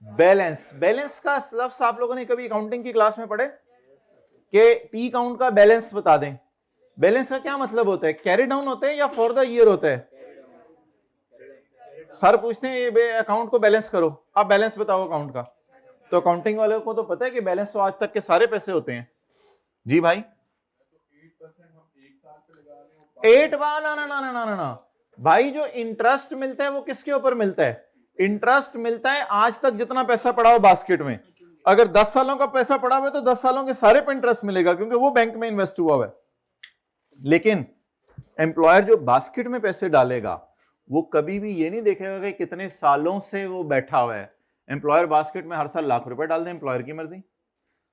बैलेंस। बैलेंस का लफ्ज आप लोगों ने कभी अकाउंटिंग की क्लास में पढ़े कि पी काउंट का बैलेंस बता दें? बैलेंस का क्या मतलब होता है? कैरी डाउन होता है या फॉर द ईयर होता है? सर पूछते हैं ये अकाउंट को बैलेंस करो, आप बैलेंस बताओ अकाउंट का। तो अकाउंटिंग वालों को तो पता है कि बैलेंस तो आज तक के सारे पैसे होते हैं। जी भाई 8 ना ना ना ना ना ना भाई, जो इंटरेस्ट मिलता है वो किसके ऊपर मिलता है? इंटरेस्ट मिलता है आज तक जितना पैसा पड़ा हो बास्केट में। अगर 10 सालों का पैसा पड़ा हुआ है तो 10 सालों के सारे पे इंटरेस्ट मिलेगा क्योंकि वो बैंक में इन्वेस्ट हुआ है। लेकिन एम्प्लॉयर जो बास्केट में पैसे डालेगा वो कभी भी ये नहीं देखेगा कि कितने सालों से वो बैठा हुआ है। एम्प्लॉयर बास्केट में हर साल लाख रुपए डाल दे, एम्प्लॉयर की मर्जी।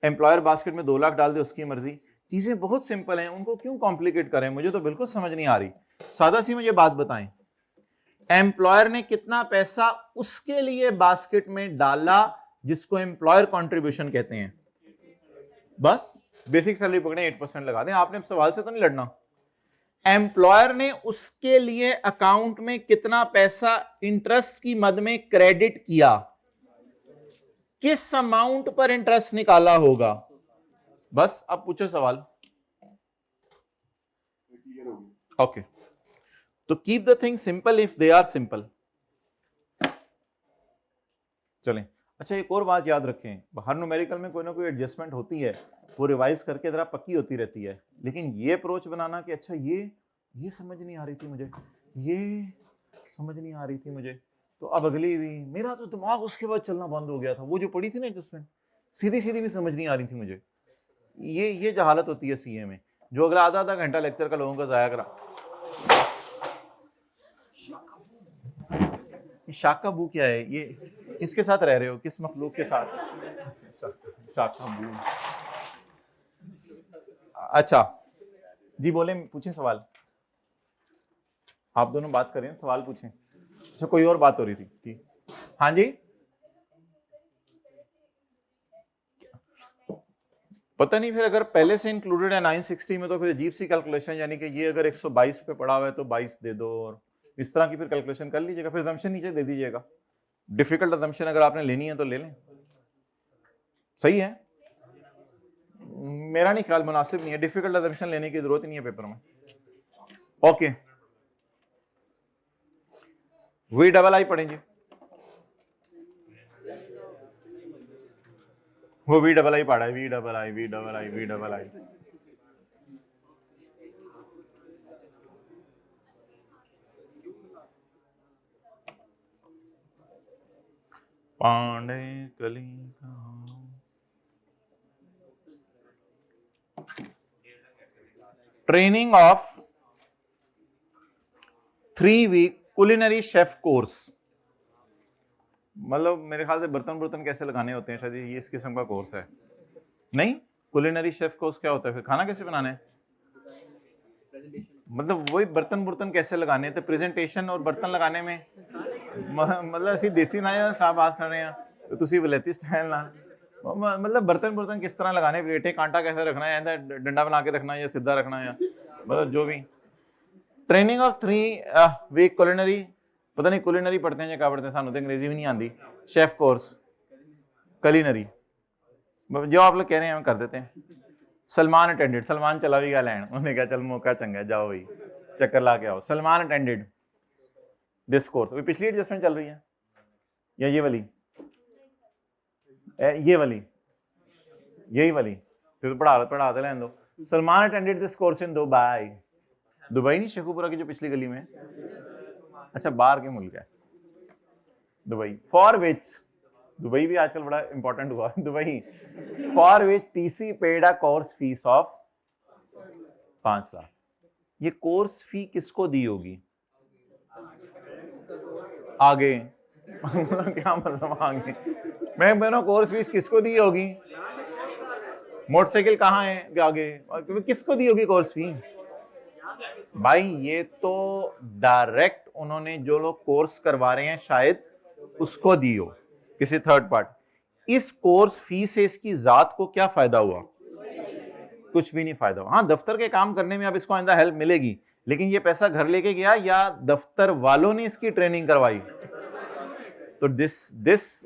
एम्प्लॉयर बास्केट में 2 लाख डाल दे, उसकी मर्जी। चीजें बहुत सिंपल हैं, उनको क्यों कॉम्प्लिकेट करें? मुझे तो बिल्कुल समझ नहीं आ रही। सादा सी मुझे बात बताएं, एम्प्लॉयर ने कितना पैसा उसके लिए बास्केट में डाला जिसको एम्प्लॉयर कंट्रीब्यूशन कहते हैं? बस बेसिक सैलरी पकड़े 8% लगा दें। आपने सवाल से तो नहीं लड़ना। एम्प्लॉयर ने उसके लिए अकाउंट में कितना पैसा इंटरेस्ट की मद में क्रेडिट किया? किस अमाउंट पर इंटरेस्ट निकाला होगा? बस अब पूछो सवाल। ओके, तो keep the thing simple if they are simple. चलें, अच्छा एक और बात याद रखें, हर न्यूमेरिकल में कोई ना कोई एडजस्टमेंट होती है, वो रिवाइज करके जरा पक्की होती रहती है, लेकिन ये अप्रोच बनाना कि अच्छा ये समझ नहीं आ रही थी मुझे, ये समझ नहीं आ रही थी मुझे, तो अब अगली भी मेरा तो दिमाग उसके बाद चलना बंद हो गया था, वो जो पड़ी थी ना एडजस्टमेंट, सीधी सीधी भी समझ नहीं आ रही थी मुझे। ये जहालत होती है सीए में, जो अगला आधा आधा घंटा लेक्चर का लोगों का जाया करा। शाकाबू क्या है? ये किसके साथ रह रहे हो, किस मखलूक के साथ? शाकाबू। अच्छा जी, बोले, पूछें सवाल। आप दोनों बात करें, सवाल पूछें। अच्छा कोई और बात हो रही थी? ठीक, हाँ जी। पता नहीं, फिर अगर पहले से इंक्लूडेड है 960 में तो फिर अजीब सी कैलकुलेशन, यानी कि ये अगर 122 पे पड़ा हुआ है तो 22 दे दो, और इस तरह की फिर कैलकुलेशन कर लीजिएगा, फिर अजम्पशन नीचे दे दीजिएगा। डिफिकल्ट अजम्पशन अगर आपने लेनी है तो ले लें, सही है। मेरा नहीं ख्याल मुनासिब नहीं है, डिफिकल्ट अजम्पशन लेने की जरूरत ही नहीं है पेपर में। ओके, वी डबल आई पढ़ेंगे, वो वी डबल आई पढ़ा है, V double I, V double I, V double I. Pandey कली training of 3 week culinary chef course, मतलब मेरे ख्याल से बर्तन कैसे लगाने होते हैं, शायद ये इस किस्म का कोर्स है। नहीं, कुलिनरी शेफ कोर्स क्या होता है? फिर खाना कैसे बनाना है, मतलब वही बर्तन कैसे लगाने थे, प्रेजेंटेशन और बर्तन लगाने में मतलब ਅਸੀਂ देसी ना साहब बात कर रहे हैं तो ਤੁਸੀਂ वलैती स्टाइल ना, मतलब बर्तन किस तरह लगाने, प्लेटें कांटा कैसे रखना है, डंडा बना के रखना है या सीधा रखना है, मतलब जो भी। ट्रेनिंग ऑफ 3 वीक कुलिनरी, पता नहीं कुलिनरी पढ़ते हैं या क्या पढ़ते हैं, सानू तो अंग्रेजी भी नहीं आती। शेफ कोर्स कुलिनरी, जो आप लोग कह रहे हैं हम कर देते हैं। सलमान अटेंडेड, सलमान चला भी गया लैंड, उन्होंने कहा चल मौका चंगा है, जाओ भाई चक्कर ला के आओ। सलमान अटेंडेड दिस कोर्स, अभी पिछली एडजस्टमेंट चल रही है या ये वाली, ये वाली, यही वाली, फिर तो पढ़ाते लें दो। Salman attended this course in Dubai, Dubai नहीं, शेखुपुरा की जो पिछली गली में, अच्छा बाहर के मुल्क है दुबई, फॉर विच, दुबई भी आजकल बड़ा इंपॉर्टेंट हुआ, Dubai, for which TC paid a course fees of 5 lakh. ये कोर्स फी किसको दी होगी? आगे क्या मतलब आगे, मैं कोर्स फीस किसको दी होगी? मोटरसाइकिल कहाँ है आगे, किसको दी होगी कोर्स फी? भाई ये तो डायरेक्ट उन्होंने जो लोग कोर्स करवा रहे हैं शायद उसको दी हो, किसी थर्ड पार्टी। इस कोर्स फी से इसकी जात को क्या फायदा हुआ? कुछ भी नहीं फायदा हुआ। हाँ, दफ्तर के काम करने में अब इसको आइंदा हेल्प मिलेगी, लेकिन ये पैसा घर लेके गया या दफ्तर वालों ने इसकी ट्रेनिंग करवाई? तो दिस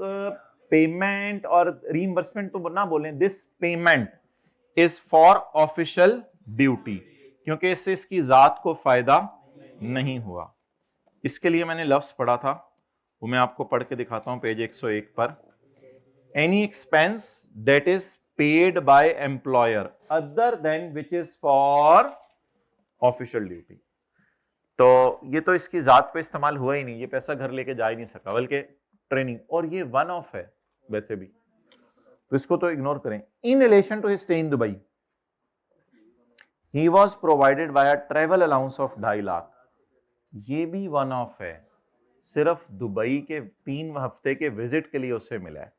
पेमेंट और रीइंबर्समेंट तो ना बोलें, this payment is for official duty, क्योंकि इससे इसकी जात को फायदा नहीं हुआ। इसके लिए मैंने लफ्ज पढ़ा था, वो मैं आपको पढ़ के दिखाता हूं पेज 101 पर। Any expense that is paid by employer other than which is for official duty. तो ये तो इसकी जात पे इस्तेमाल हुआ ही नहीं, ये पैसा घर लेके जा ही नहीं सका, बल्कि ट्रेनिंग, और ये वन ऑफ है वैसे भी, तो इसको तो इग्नोर करें। In relation to his stay in Dubai ही was provided by a travel allowance of 2.5 lakh, ये भी वन ऑफ है, सिर्फ दुबई के 3 हफ्ते के विजिट के लिए उसे मिला है।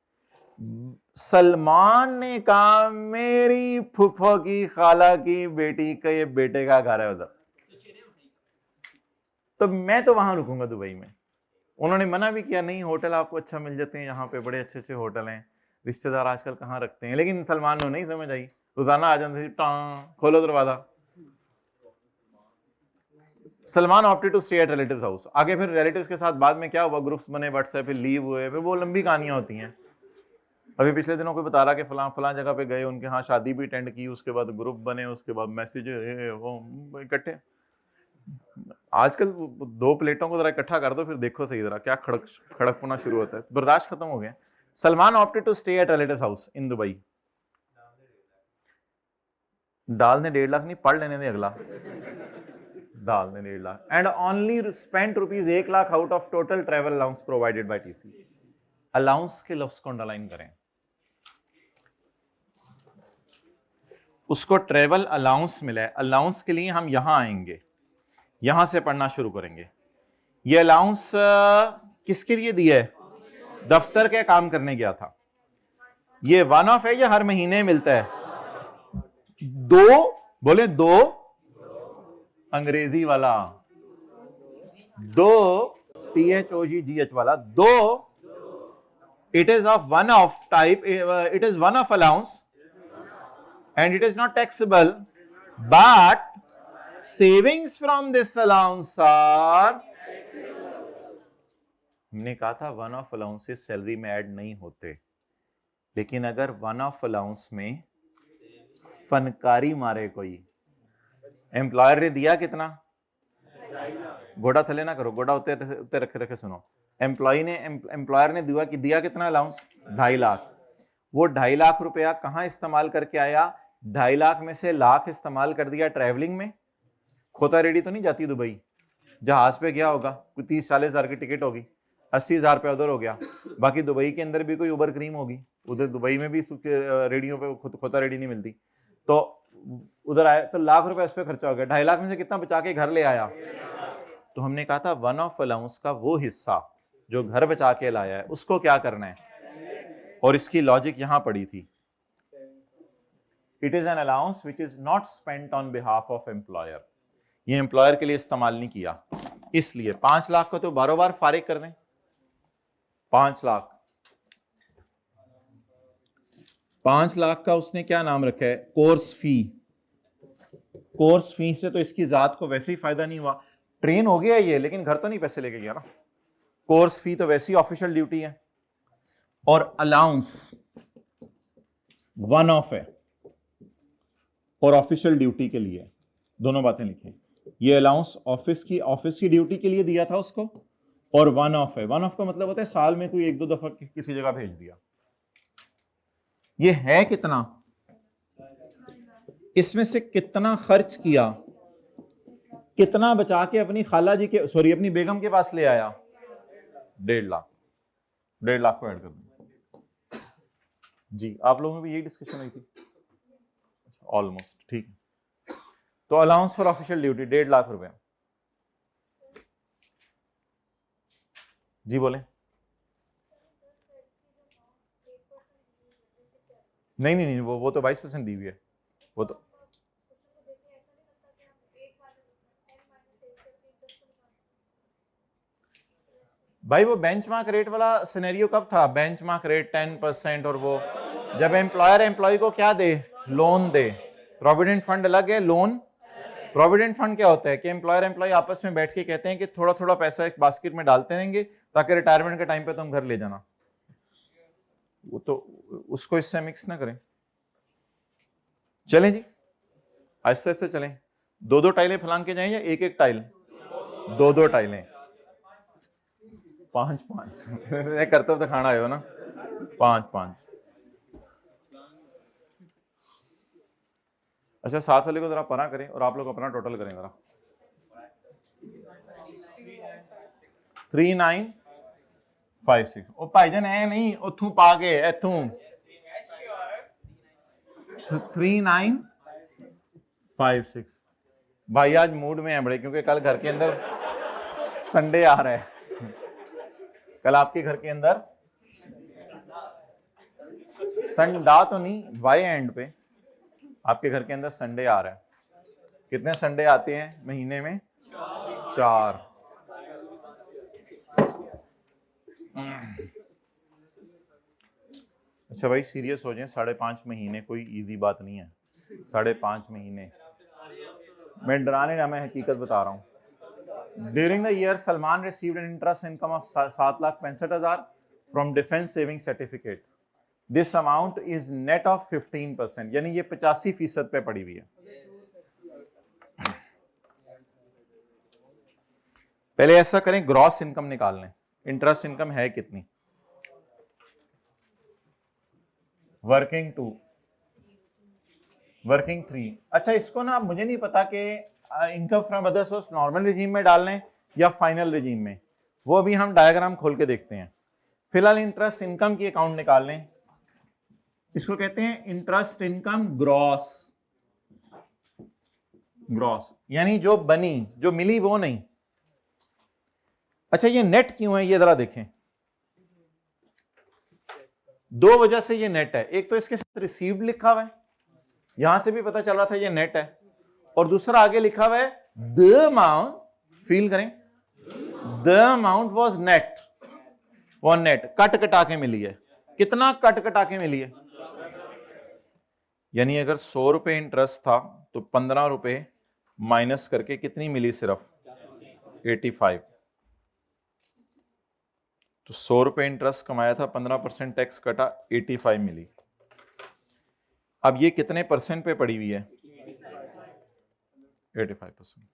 सलमान ने कहा मेरी फुफा की खाला की बेटी का ये बेटे का घर है उधर, तो मैं तो वहां रुकूंगा दुबई में। उन्होंने मना भी किया, नहीं होटल आपको अच्छा मिल जाते हैं, यहाँ पे बड़े अच्छे होटल हैं, रिश्तेदार आजकल कहाँ रखते हैं, लेकिन सलमान को नहीं समझ आई, रोजाना आ जाते थे, खोलो दरवाजा। Salman opted to stay at relatives house. आगे फिर रिलेटिव्स के साथ बाद में क्या हुआ, ग्रुप्स बने व्हाट्सएप पे, लीव हुए, फिर वो लंबी कहानियां होती हैं, अभी पिछले दिनों कोई बता रहा कि फलां फलां जगह पे गए, उनके यहाँ शादी भी अटेंड की, उसके बाद ग्रुप बने, उसके बाद मैसेज वो इकट्ठे। आजकल 2 प्लेटों को जरा इकट्ठा कर दो, फिर देखो सही जरा क्या खड़कपुना शुरू होता है। बर्दाश्त खत्म हो गया। Salman opted to stay at relatives house in Dubai. डाल ने 1.5 लाख नहीं, पढ़ लेने दे अगला। डाल ने 1.5 lakh and only spent ₹1 lakh out of total travel allowance provided by TC. Allowance के लफ्ज को अंडरलाइन करें, उसको ट्रेवल अलाउंस मिला है। अलाउंस के लिए हम यहां आएंगे, यहां से पढ़ना शुरू करेंगे। ये अलाउंस किसके लिए दिया है? दफ्तर के काम करने गया था। ये वन ऑफ है या हर महीने मिलता है? 2 बोले 2 अंग्रेजी वाला, 2 THOGH वाला 2। It is of one of type, it is one of allowance and it is not taxable, but savings from this allowance are, हमने कहा था वन ऑफ अलाउंसेस सैलरी में ऐड नहीं होते, लेकिन अगर वन ऑफ अलाउंस में फनकारी मारे कोई, एम्प्लॉयर ने दिया कितना, गोड़ा थले ना करो, गोड़ा उत्ते रखे रखे सुनो। एम्प्लॉयर ने दिया कितना अलाउंस? 2.5 लाख। वो 2.5 लाख रुपया कहां इस्तेमाल करके आया? 2.5 लाख में से लाख इस्तेमाल कर दिया ट्रैवलिंग में। खोता रेडी तो नहीं जाती दुबई, जहाज पे गया होगा, कोई 30-40 हजार की टिकट होगी, 80 हजार रुपया उधर हो गया। बाकी दुबई के अंदर भी कोई उबर क्रीम होगी, उधर दुबई में भी रेडियो पे खोता रेडी नहीं मिलती, तो उधर आया तो लाख रुपया उस पर खर्चा हो गया। 2.5 लाख में से कितना बचा के घर ले आया? तो हमने कहा था वन ऑफ अलाउंस का वो हिस्सा जो घर बचा के लाया है उसको क्या करना है, और इसकी लॉजिक यहां पड़ी थी। It is an allowance which is not spent on behalf of employer. ये एम्प्लॉयर के लिए इस्तेमाल नहीं किया, इसलिए 5 लाख को तो बारो बार फारिग कर दें। 5 लाख, 5 लाख का उसने क्या नाम रखा है? Course fee. कोर्स फी से तो इसकी जात को वैसे ही फायदा नहीं हुआ। ट्रेन हो गया ये, लेकिन घर तो नहीं पैसे लेके गया ना। कोर्स फी तो वैसी ऑफिशियल ड्यूटी है, और अलाउंस वन ऑफ है और ऑफिशियल ड्यूटी के लिए, दोनों बातें लिखें। ये अलाउंस ऑफिस की ड्यूटी के लिए दिया था उसको, और वन ऑफ है। वन ऑफ का मतलब होता है साल में कोई 1-2 दफा किसी जगह भेज दिया। ये है कितना, इसमें से कितना खर्च किया, कितना बचा के अपनी खाला जी के अपनी बेगम के पास ले आया? 1.5 लाख। 1.5 लाख को ऐड कर दो जी। आप लोगों में भी यही डिस्कशन हुई थी? ऑलमोस्ट ठीक है। तो allowance for official duty 1.5 lakh रुपए। जी बोले। नहीं, वो तो 22% दी हुई है। वो तो भाई वो बेंचमार्क रेट वाला सिनेरियो कब था? बेंचमार्क रेट 10%, और वो जब एम्प्लॉयर एम्प्लॉय को क्या दे? लोन दे। प्रोविडेंट फंड अलग है, लोन। प्रोविडेंट फंड क्या होता है कि एम्प्लॉयर एम्प्लॉय आपस में बैठ के कहते हैं कि थोड़ा थोड़ा पैसा एक बास्केट में डालते रहेंगे ताकि रिटायरमेंट के टाइम पे तुम घर ले जाना। वो तो उसको इससे मिक्स ना करें। चलें जी, आहिस्ते आहिस्ते चलें। 2-2 टाइलें फलांग के जाएं या एक टाइल? 2-2 टाइलें, 5-5 करतब तो खाना आयो ना। 5-5। अच्छा, साथ वाले को जरा परा करें और आप लोग अपना टोटल करें जरा। 3956। ओ भाईजान ऐ नहीं, उथों पा के इथों 3956। भाई आज मूड में है बड़े, क्योंकि कल घर के अंदर संडे आ रहा है। कल आपके घर के अंदर संडा तो नहीं, वाई एंड पे आपके घर के अंदर संडे आ रहा है। कितने संडे आते हैं महीने में? 4। अच्छा भाई सीरियस हो जाए, 5.5 महीने कोई इजी बात नहीं है। 5.5 महीने मैं डराने ना, मैं हकीकत बता रहा हूँ। During the year Salman received an interest income of 7,65,000 from defence saving certificate. This amount is net of 15%, यानी ये 85% पे पड़ी हुई है। पहले ऐसा करें, ग्रॉस इनकम निकाल लें, इंटरेस्ट इनकम है कितनी। Working 2, working 3। अच्छा, इसको ना मुझे नहीं पता कि income from other source normal regime में डाल लें या फाइनल रिजीम में, वो अभी हम डायग्राम खोल के देखते हैं। फिलहाल इंटरेस्ट इनकम की अकाउंट निकाल लें, इसको कहते हैं इंटरेस्ट इनकम ग्रॉस। ग्रॉस यानी जो बनी, जो मिली वो नहीं। अच्छा, ये नेट क्यों है, ये जरा देखें। दो वजह से ये नेट है। एक तो इसके साथ रिसीव्ड लिखा हुआ है, यहां से भी पता चल रहा था ये नेट है, और दूसरा आगे लिखा हुआ है द अमाउंट, फील करें, द अमाउंट वाज नेट, वो नेट कट कटा के मिली है। कितना कट कटा के मिली है, यानी अगर 100 रुपए इंटरेस्ट था तो 15 रुपए माइनस करके कितनी मिली, सिर्फ 85। तो 100 रुपए इंटरेस्ट कमाया था, 15% टैक्स कटा, 85 मिली। अब ये कितने परसेंट पे पड़ी हुई है, 85%।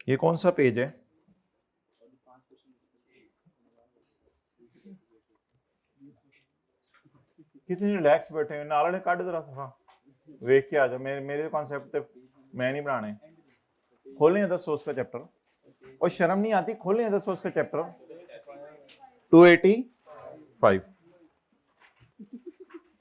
ये कौन सा पेज है, कितनी रिलैक्स बैठे हैं, नाले काट जरा सा वेख के आ जाओ। मेरे कॉन्सेप्ट मैं नहीं बनाने। खोलें अदर सोर्स का चैप्टर, और शर्म नहीं आती, खोलें अदर सोर्स का चैप्टर 285।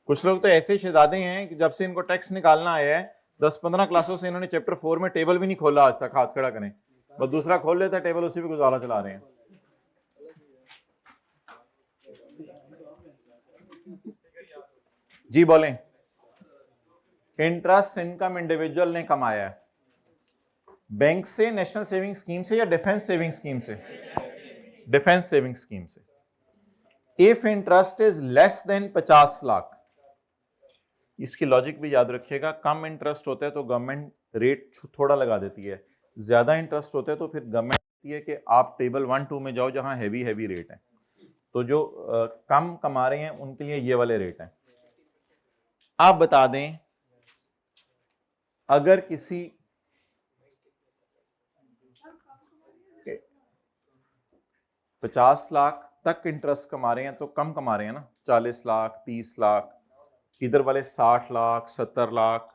कुछ लोग तो ऐसे शहजादे हैं कि जब से इनको टैक्स निकालना आया है 10-15 क्लासों से इन्होंने चैप्टर 4 में टेबल भी नहीं खोला आज तक। हाथ खड़ा करें, बस दूसरा खोल लेता है टेबल, उसी पे गुजारा चला रहे हैं। जी बोलें। इंटरेस्ट इनकम इंडिविजुअल ने कमाया है बैंक से, नेशनल सेविंग स्कीम से, या डिफेंस सेविंग स्कीम से, डिफेंस सेविंग स्कीम से। If interest is less than 50 lakh, इसकी लॉजिक भी याद रखिएगा, कम इंटरेस्ट होता है तो गवर्नमेंट रेट थोड़ा लगा देती है, ज्यादा इंटरेस्ट होता है तो फिर गवर्नमेंट कहती है कि आप टेबल 1-2 में जाओ जहां हैवी रेट है। तो जो कम कमा रहे हैं उनके लिए ये वाले रेट हैं। आप बता दें, अगर किसी 50 लाख तक इंटरेस्ट कमा रहे हैं तो कम कमा रहे हैं ना, 40 लाख, 30 लाख, इधर वाले 60 लाख, 70 लाख।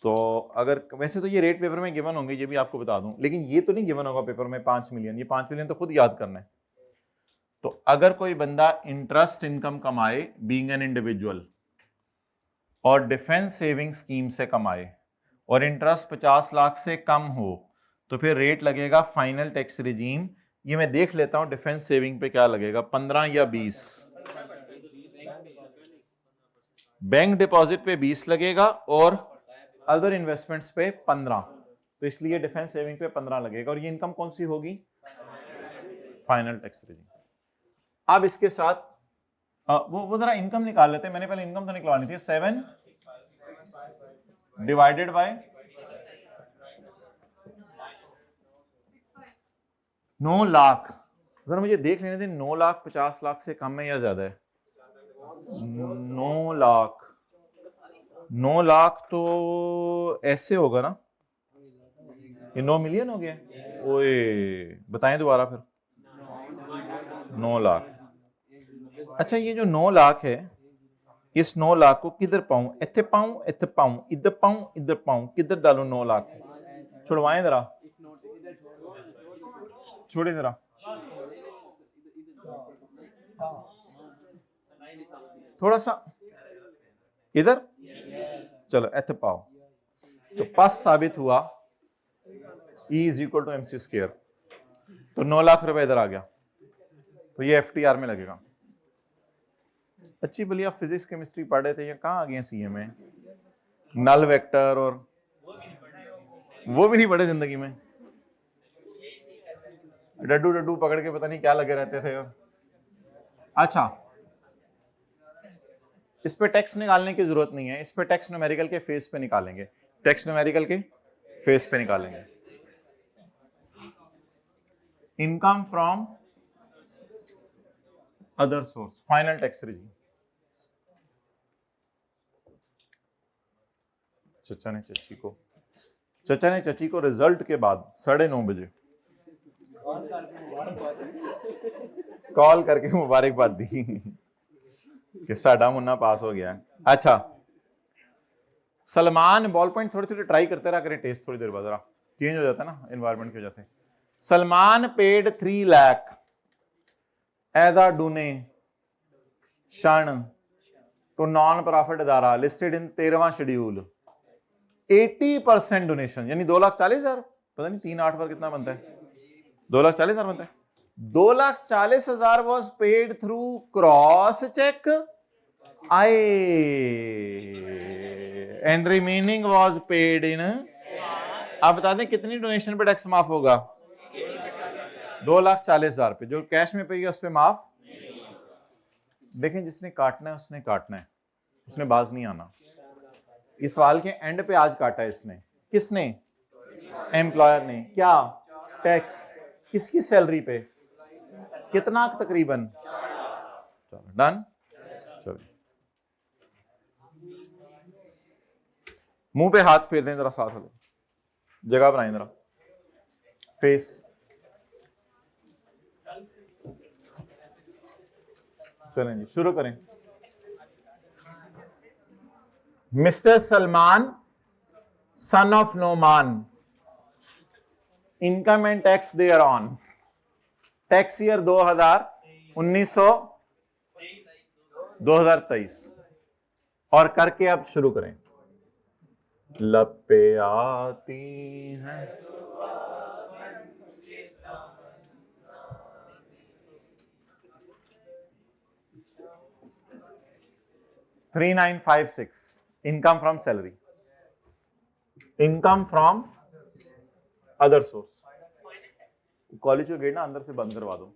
तो अगर वैसे तो ये रेट पेपर में गिवन होंगे, ये भी आपको बता दूं, लेकिन ये तो नहीं गिवन होगा पेपर में 5 मिलियन। ये 5 मिलियन तो खुद याद करना है। तो अगर कोई बंदा इंटरेस्ट इनकम कमाए बीइंग एन इंडिविजुअल, और डिफेंस सेविंग स्कीम से कमाए, और इंटरेस्ट 50 लाख से कम हो, तो फिर रेट लगेगा फाइनल टैक्स रिजीम। ये मैं देख लेता हूं डिफेंस सेविंग पे क्या लगेगा, 15 या 20। बैंक डिपॉजिट पे 20 लगेगा और अदर इन्वेस्टमेंट्स पे 15। तो इसलिए डिफेंस सेविंग पे 15 लगेगा, और ये इनकम कौन सी होगी, फाइनल टैक्स रिजीम। अब इसके साथ वो जरा इनकम निकाल लेते हैं। मैंने पहले इनकम तो निकलवानी थी। 7 डिवाइडेड बाय 9 लाख। जरा मुझे देख लेने दें, 9 लाख 50 लाख से कम है या ज्यादा है? 9 लाख, 9 लाख तो ऐसे होगा ना, ये 9 मिलियन हो गया। ओए बताएं दोबारा फिर। 9 लाख। अच्छा, ये जो 9 लाख है, इस 9 लाख को किधर पाऊं, इत्थे पाऊं, इत्थे पाऊं, इधर पाऊं, इधर पाऊं, किधर डालूं 9 लाख? छुड़वाएं जरा, छोड़े जरा। थोड़ा सा इधर, चलो इत्थे पाओ। तो पास साबित हुआ E is equal to MC square. तो 9 लाख रुपए इधर आ गया, तो ये FTR में लगेगा। अच्छी भलिया फिजिक्स केमिस्ट्री पढ़ रहे थे, ये कहाँ आ गए CA में? नल वेक्टर और वो भी नहीं पढ़े जिंदगी में। डड्डू डड्डू पकड़ के पता नहीं क्या लगे रहते थे। अच्छा, इस पे टैक्स निकालने की जरूरत नहीं है, इस पे टैक्स न्यूमेरिकल के फेस पे निकालेंगे, टैक्स न्यूमेरिकल के फेस पे निकालेंगे। Income from other source, final tax regime. चचा ने चची को रिजल्ट के बाद 9:30 बजे कॉल करके मुबारकबाद दी कि साडा मुन्ना पास हो गया है। अच्छा, सलमान बॉल पॉइंट थोड़ी थोड़ी ट्राई करते रहा करें, टेस्ट थोड़ी देर बाद जरा चेंज हो जाता है ना एनवायरनमेंट की वजह से। Salman paid 3 lakh as a donation to non profit अदारा लिस्टेड इन 13वां शेड्यूल। 80% डोनेशन यानी 2,40,000, पता नहीं 3 8 पर कितना बनता है, 2,40,000 बनता है। 2,40,000 was paid through cross cheque I and remaining was paid in. आप बता दें कितनी डोनेशन पे टैक्स माफ होगा? 2,40,000 पे। जो कैश में पेगी उस पे माफ। देखें, जिसने काटना है उसने काटना है, उसने बाज नहीं आना। इस सवाल के एंड पे आज काटा है इसने। किसने? एम्प्लॉयर ने। क्या? टैक्स। किसकी सैलरी पे? कितना तकरीबन? चलो डन। चलो मुंह पे हाथ फेर दें जरा, साथ हो जगह बनाएं जरा, फेस। चलें जी शुरू करें। Mister Salman son of Noman, income and tax there on tax year 2023 और करके अब शुरू करें। लपे आती हैं 3956 income from salary, income from other source. College का गेट ना अंदर से बंद करवा दो,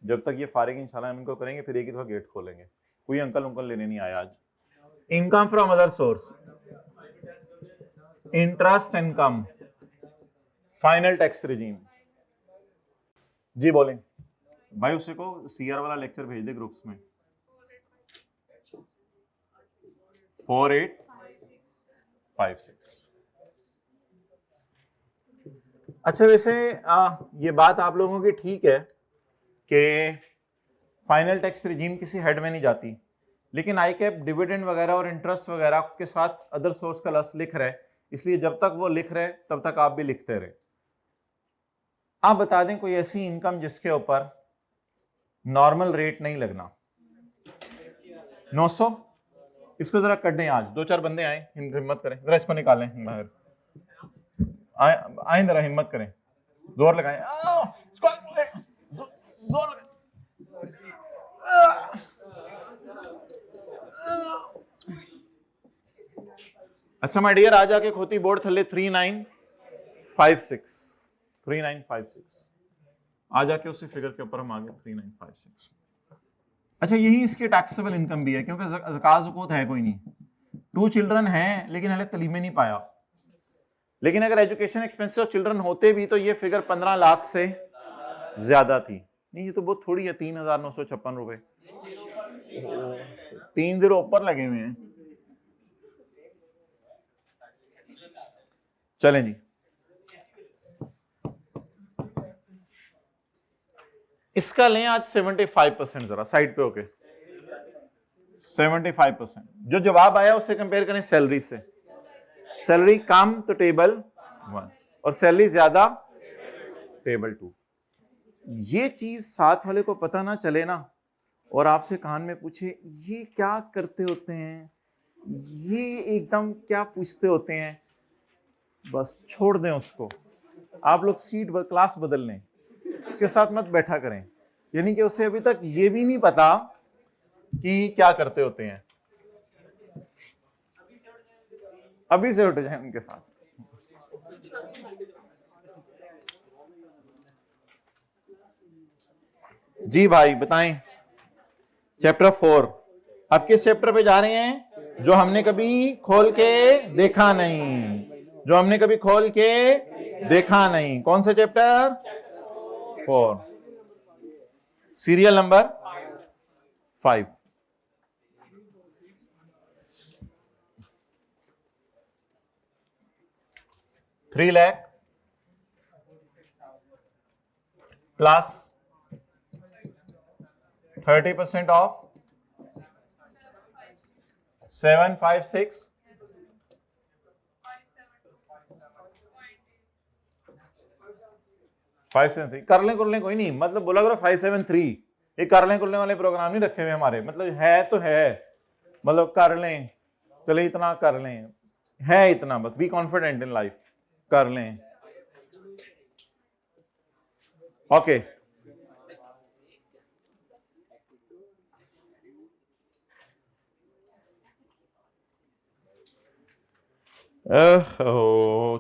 जब तक ये फारिग इंशाल्लाह हम इनको करेंगे, फिर एक ही दफा गेट खोलेंगे। कोई अंकल उंकल लेने नहीं आया आज। Income from other source, interest income, final tax regime. जी बोलें भाई, उसे को सीआर वाला लेक्चर भेज दे ग्रुप्स में। 4856। अच्छा, वैसे ये बात आप लोगों की ठीक है कि फाइनल टैक्स रिजीम किसी हेड में नहीं जाती, लेकिन आई कैप डिविडेंड वगैरह और इंटरेस्ट वगैरह के साथ अदर सोर्स का लफ्ज लिख रहा है, इसलिए जब तक वो लिख रहे तब तक आप भी लिखते रहे। आप बता दें कोई ऐसी इनकम जिसके ऊपर नॉर्मल रेट नहीं लगना। 900। इसको जरा कट दें, आज 2-4 बंदे आए, हिम्मत करें जरा, इसको निकालें बाहर। आए जरा, हिम्मत करें, जोर लगाएं, जोर लगाएं। अच्छा माय डियर, आज आके खोती बोर्ड थल्ले 3956 आ जाके उसी फिगर के ऊपर हम आ गए 3956। अच्छा, यही इसकी टैक्सेबल इनकम भी है, क्योंकि ज़कात ज़ुकूत है कोई नहीं। 2 चिल्ड्रन हैं लेकिन हले तलीमे नहीं पाया, लेकिन अगर एजुकेशन एक्सपेंसेस ऑफ चिल्ड्रन होते भी तो ये फिगर 15 लाख से ज्यादा थी। नहीं, ये तो बहुत थोड़ी है, 3,956 रुपए। 3 0 ऊपर लगे हुए हैं। चलें जी, इसका लें आज 75%, जरा साइड पे होके 75%। जो जवाब आया उससे कंपेयर करें सैलरी से। सैलरी कम तो टेबल 1 और सैलरी ज्यादा टेबल 2। ये चीज साथ वाले को पता ना चले ना, और आपसे कान में पूछे ये क्या करते होते हैं, ये एकदम क्या पूछते होते हैं, बस छोड़ दें उसको। आप लोग सीट क्लास बदल लें, उसके साथ मत बैठा करें। यानी कि उसे अभी तक ये भी नहीं पता कि क्या करते होते हैं। अभी से उठ जाए उनके साथ। जी भाई बताएं, चैप्टर 4। अब किस चैप्टर पे जा रहे हैं? जो हमने कभी खोल के देखा नहीं, जो हमने कभी खोल के देखा नहीं। कौन सा chapter? 4, serial number 5। ₹3 lakh plus 30% of 756 573 कर लें कोई नहीं, मतलब बोला करो 573। ये कर लें वाले प्रोग्राम नहीं रखे हुए हमारे, मतलब है तो है, मतलब कर लें, चले इतना कर लें, है इतना, बस बी कॉन्फिडेंट इन लाइफ, कर लें। ओके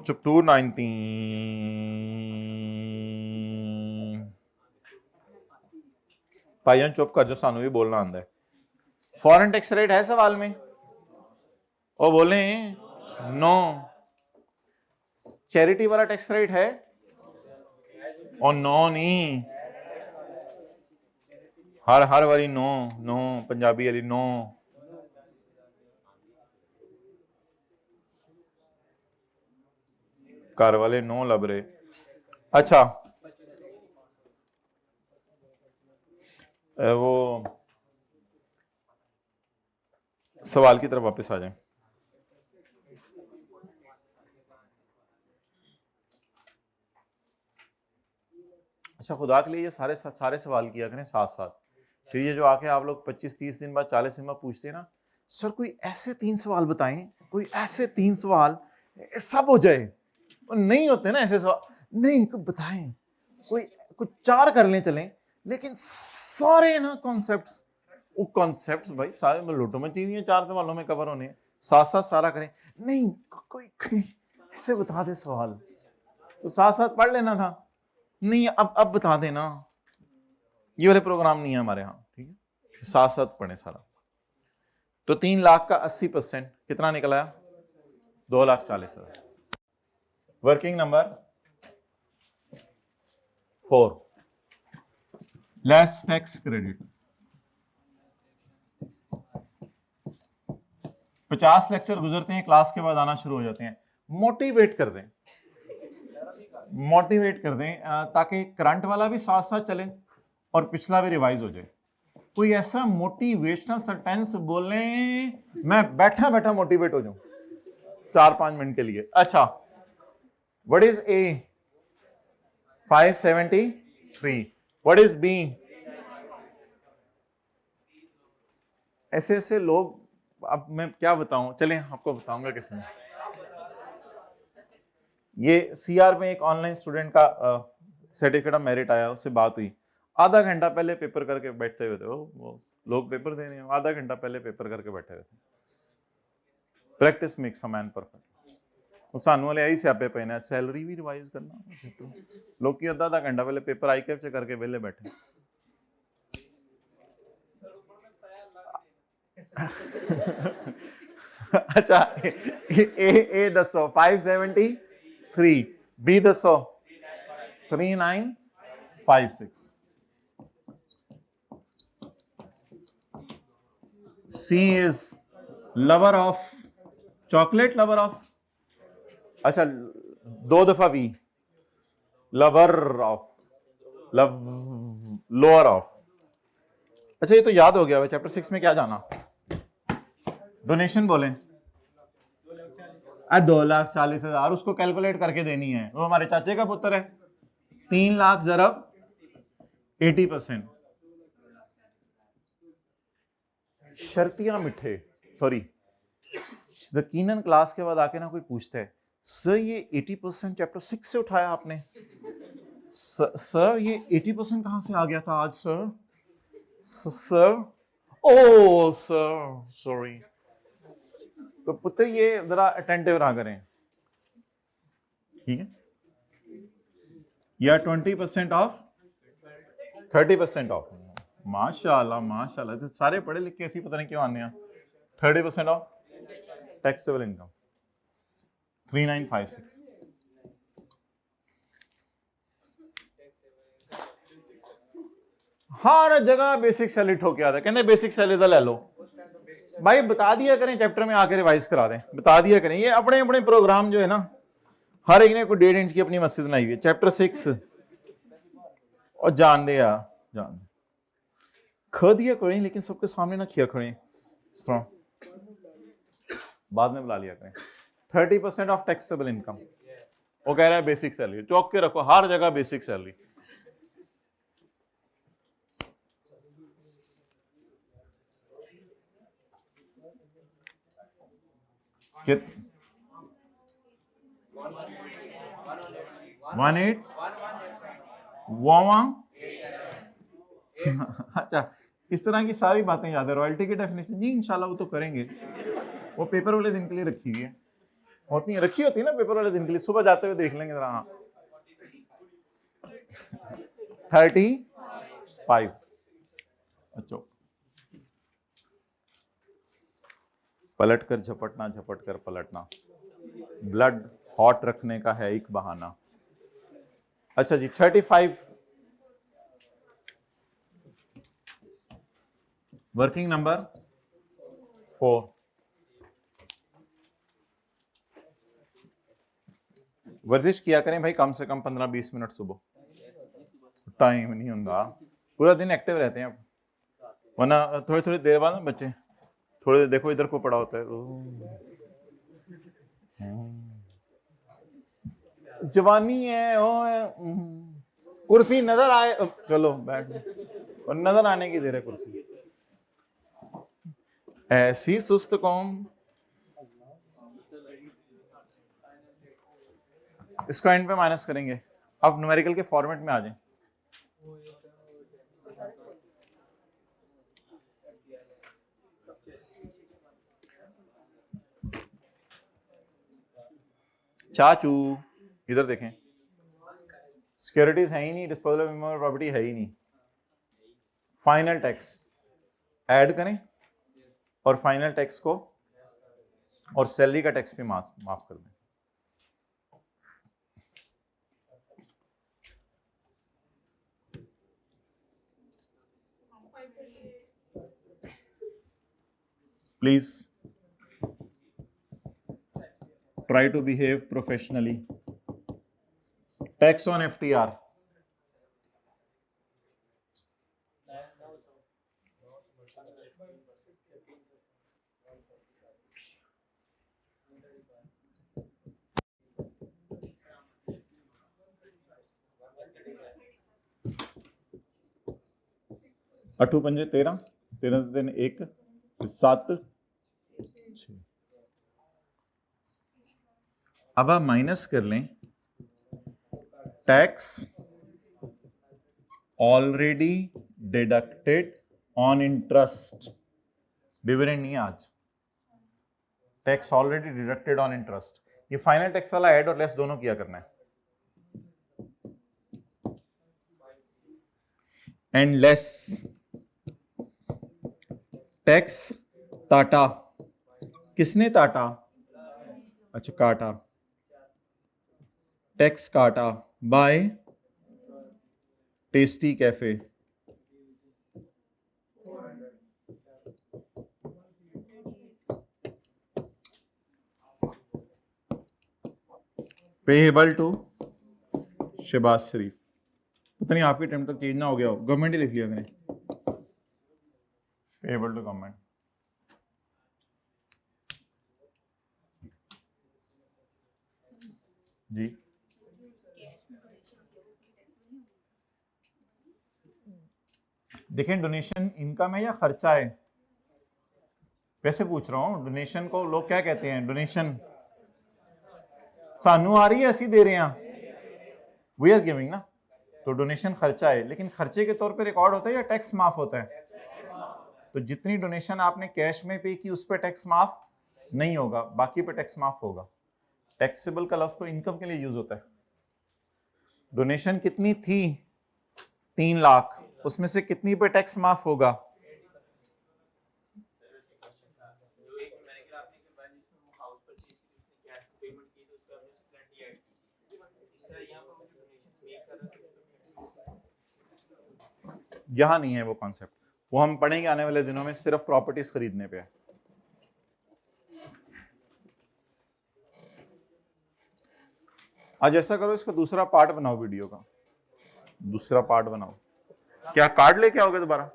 चैप्टर 19 भाईजान चुप कर जो, सानू भी बोलना आंदा है। फॉरेन टैक्स रेट है सवाल में? ओ बोले नो। चैरिटी वाला टैक्स रेट है? और नो नहीं, हर वाली नो नो, पंजाबी वाली नो। घर वाले नो लब रहे। अच्छा वो सवाल की तरफ वापस आ जाए। अच्छा खुदा के लिए ये सारे सवाल किया करें साथ साथ, फिर ये जो आके आप लोग 25-30 दिन बाद 40 दिन बाद पूछते हैं ना, सर कोई ऐसे 3 सवाल बताएं, कोई ऐसे 3 सवाल सब हो जाए। नहीं होते ना ऐसे सवाल, नहीं कोई बताएं, कोई कुछ 4 कर लें चलें, लेकिन सारे ना कॉन्सेप्ट्स, वो कॉन्सेप्ट्स भाई सारे लूटो में चाहिए 4 सवालों में कवर होने, साथ साथ सारा करें। नहीं कोई ऐसे बता दे सवाल, तो साथ साथ पढ़ लेना था। नहीं अब बता देना, ये वाले प्रोग्राम नहीं है हमारे यहाँ, ठीक है, साथ साथ पढ़े सारा। तो 3 लाख का 80% कितना निकला? 2,40,000। Working number 4, less tax credit. 50 lecture गुजरते हैं, क्लास के बाद आना शुरू हो जाते हैं। मोटिवेट कर दें ताकि करंट वाला भी साथ साथ चले और पिछला भी रिवाइज हो जाए। कोई ऐसा मोटिवेशनल सेंटेंस बोले, मैं बैठा बैठा मोटिवेट हो जाऊं 4-5 मिनट के लिए। अच्छा, what is A? 573। What is B? ऐसे लोग, अब मैं क्या बताऊं, चलें आपको बताऊंगा किसने। ये सीआर में एक ऑनलाइन स्टूडेंट का सर्टिफिकेट ऑफ मेरिट आया, उससे बात हुई। आधा घंटा पहले पेपर करके बैठते हुए थे वो लोग पेपर देने, आधा घंटा पहले पेपर करके बैठे हुए थे। Practice makes a man perfect. सानू वाले यही स्यापे पे ने, सैलरी भी रिवाइज करना, लोग की आधा घंटा पहले पेपर आई कैप्चर करके वेले बैठे। अच्छा ए दसो 573, बी दसो 3956, C is lover of chocolate, lover of, अच्छा 2 दफा V, lover of, lower of। अच्छा ये तो याद हो गया, चैप्टर 6 में क्या जाना? डोनेशन बोले 2,40,000, उसको कैलकुलेट करके देनी है, वो हमारे चाचे का पुत्र है। 3 लाख ज़रब 80%। शर्तियां मिठे, सॉरी, यकीनन क्लास के बाद आके ना कोई पूछता है, सर ये 80% चैप्टर 6 से उठाया आपने? सर ये 80% कहां से आ गया था आज सर? सर ओ सर सॉरी। तो पुत्र ये जरा अटेंटिव रहा करें, ठीक है, या 20% ऑफ 30% ऑफ, माशाल्लाह माशाल्लाह, तो सारे पढ़े लिखे ऐसी पता नहीं क्यों आने हैं। 30% ऑफ टैक्सेबल इनकम 3956। हर जगह बेसिक सैलरी ठोके आता है, कहते बेसिक सैलरी तो ले लो भाई, बता दिया करें चैप्टर में आके रिवाइज करा दें, बता दिया करें। ये अपने अपने प्रोग्राम जो है ना, हर एक ने कोई 1.5 इंच की अपनी मस्जिद बनाई हुई है। चैप्टर 6 और जान दे यार, जान दे, ख दिया करें लेकिन सबके सामने ना किया करें, इस तरह बाद में बुला लिया करें। 30% ऑफ टैक्सेबल इनकम, वो कह रहा है बेसिक सैलरी, चौक के रखो हर जगह बेसिक सैलरी। कित 18 अच्छा, इस तरह की सारी बातें याद है। रॉयल्टी की डेफिनेशन जी इंशाल्लाह वो तो करेंगे, वो पेपर वाले दिन के लिए रखी हुई है, होती है रखी होती है ना पेपर वाले दिन के लिए, सुबह जाते हुए देख लेंगे जरा। हाँ 35। अच्छा, पलट कर झपटना, झपट कर पलटना, ब्लड हॉट रखने का है एक बहाना। अच्छा जी 35 वर्किंग नंबर 4। वर्जिश किया करें भाई कम से कम 15-20 मिनट सुबह, टाइम नहीं होता, पूरा दिन एक्टिव रहते हैं आप, वरना थोड़ी थोड़ी देर बाद ना बच्चे थोड़ी देर देखो इधर को पड़ा होता है, जवानी है ओ कुर्सी नजर आए, चलो बैठ, और नजर आने की देर है कुर्सी। ऐसी सुस्त कौम, इसको एंड पे माइनस करेंगे। अब न्यूमेरिकल के फॉर्मेट में आ जाएं। चाचू इधर देखें, सिक्योरिटीज है ही नहीं, डिस्पोजेबल प्रॉपर्टी है ही नहीं, फाइनल टैक्स ऐड करें और फाइनल टैक्स को और सैलरी का टैक्स भी माफ कर दें। Please try to behave professionally. Tax on FTR. अठू पंजे 13, 13 दिन 1 7 6। अब आप माइनस कर लें tax already deducted on interest, dividend नहीं है आज, tax already deducted on interest. ये फाइनल टैक्स वाला ऐड और लेस दोनों किया करना है, एंड लेस टैक्स टाटा, किसने टाटा, अच्छा काटा, टैक्स काटा by Tasty Cafe, payable to Shahbaz Sharif. पता नहीं आपकी टाइम तक चेंज ना हो गया हो, गवर्नमेंट ही लिख लिया मैंने, पेएबल टू गवर्नमेंट। जी देखें, डोनेशन इनकम है या खर्चा है, वैसे पूछ रहा हूं। डोनेशन को लोग क्या कहते हैं, डोनेशन सानू आ रही है ऐसी दे रहे हैं, वी आर गिविंग ना, तो डोनेशन खर्चा है, लेकिन खर्चे के तौर पे रिकॉर्ड होता है या टैक्स माफ होता है? तो जितनी डोनेशन आपने कैश में पे की उस पर टैक्स माफ नहीं होगा, बाकी पे टैक्स माफ होगा। टैक्सेबल का लफ्ज तो इनकम के लिए यूज होता है। डोनेशन कितनी थी? 3 लाख, उसमें से कितनी पे टैक्स माफ होगा? यहां नहीं है वो कॉन्सेप्ट, वो हम पढ़ेंगे आने वाले दिनों में, सिर्फ प्रॉपर्टीज खरीदने पे है। आज ऐसा करो, इसका दूसरा पार्ट बनाओ, वीडियो का दूसरा पार्ट बनाओ। क्या कार्ड लेके आओगे दोबारा?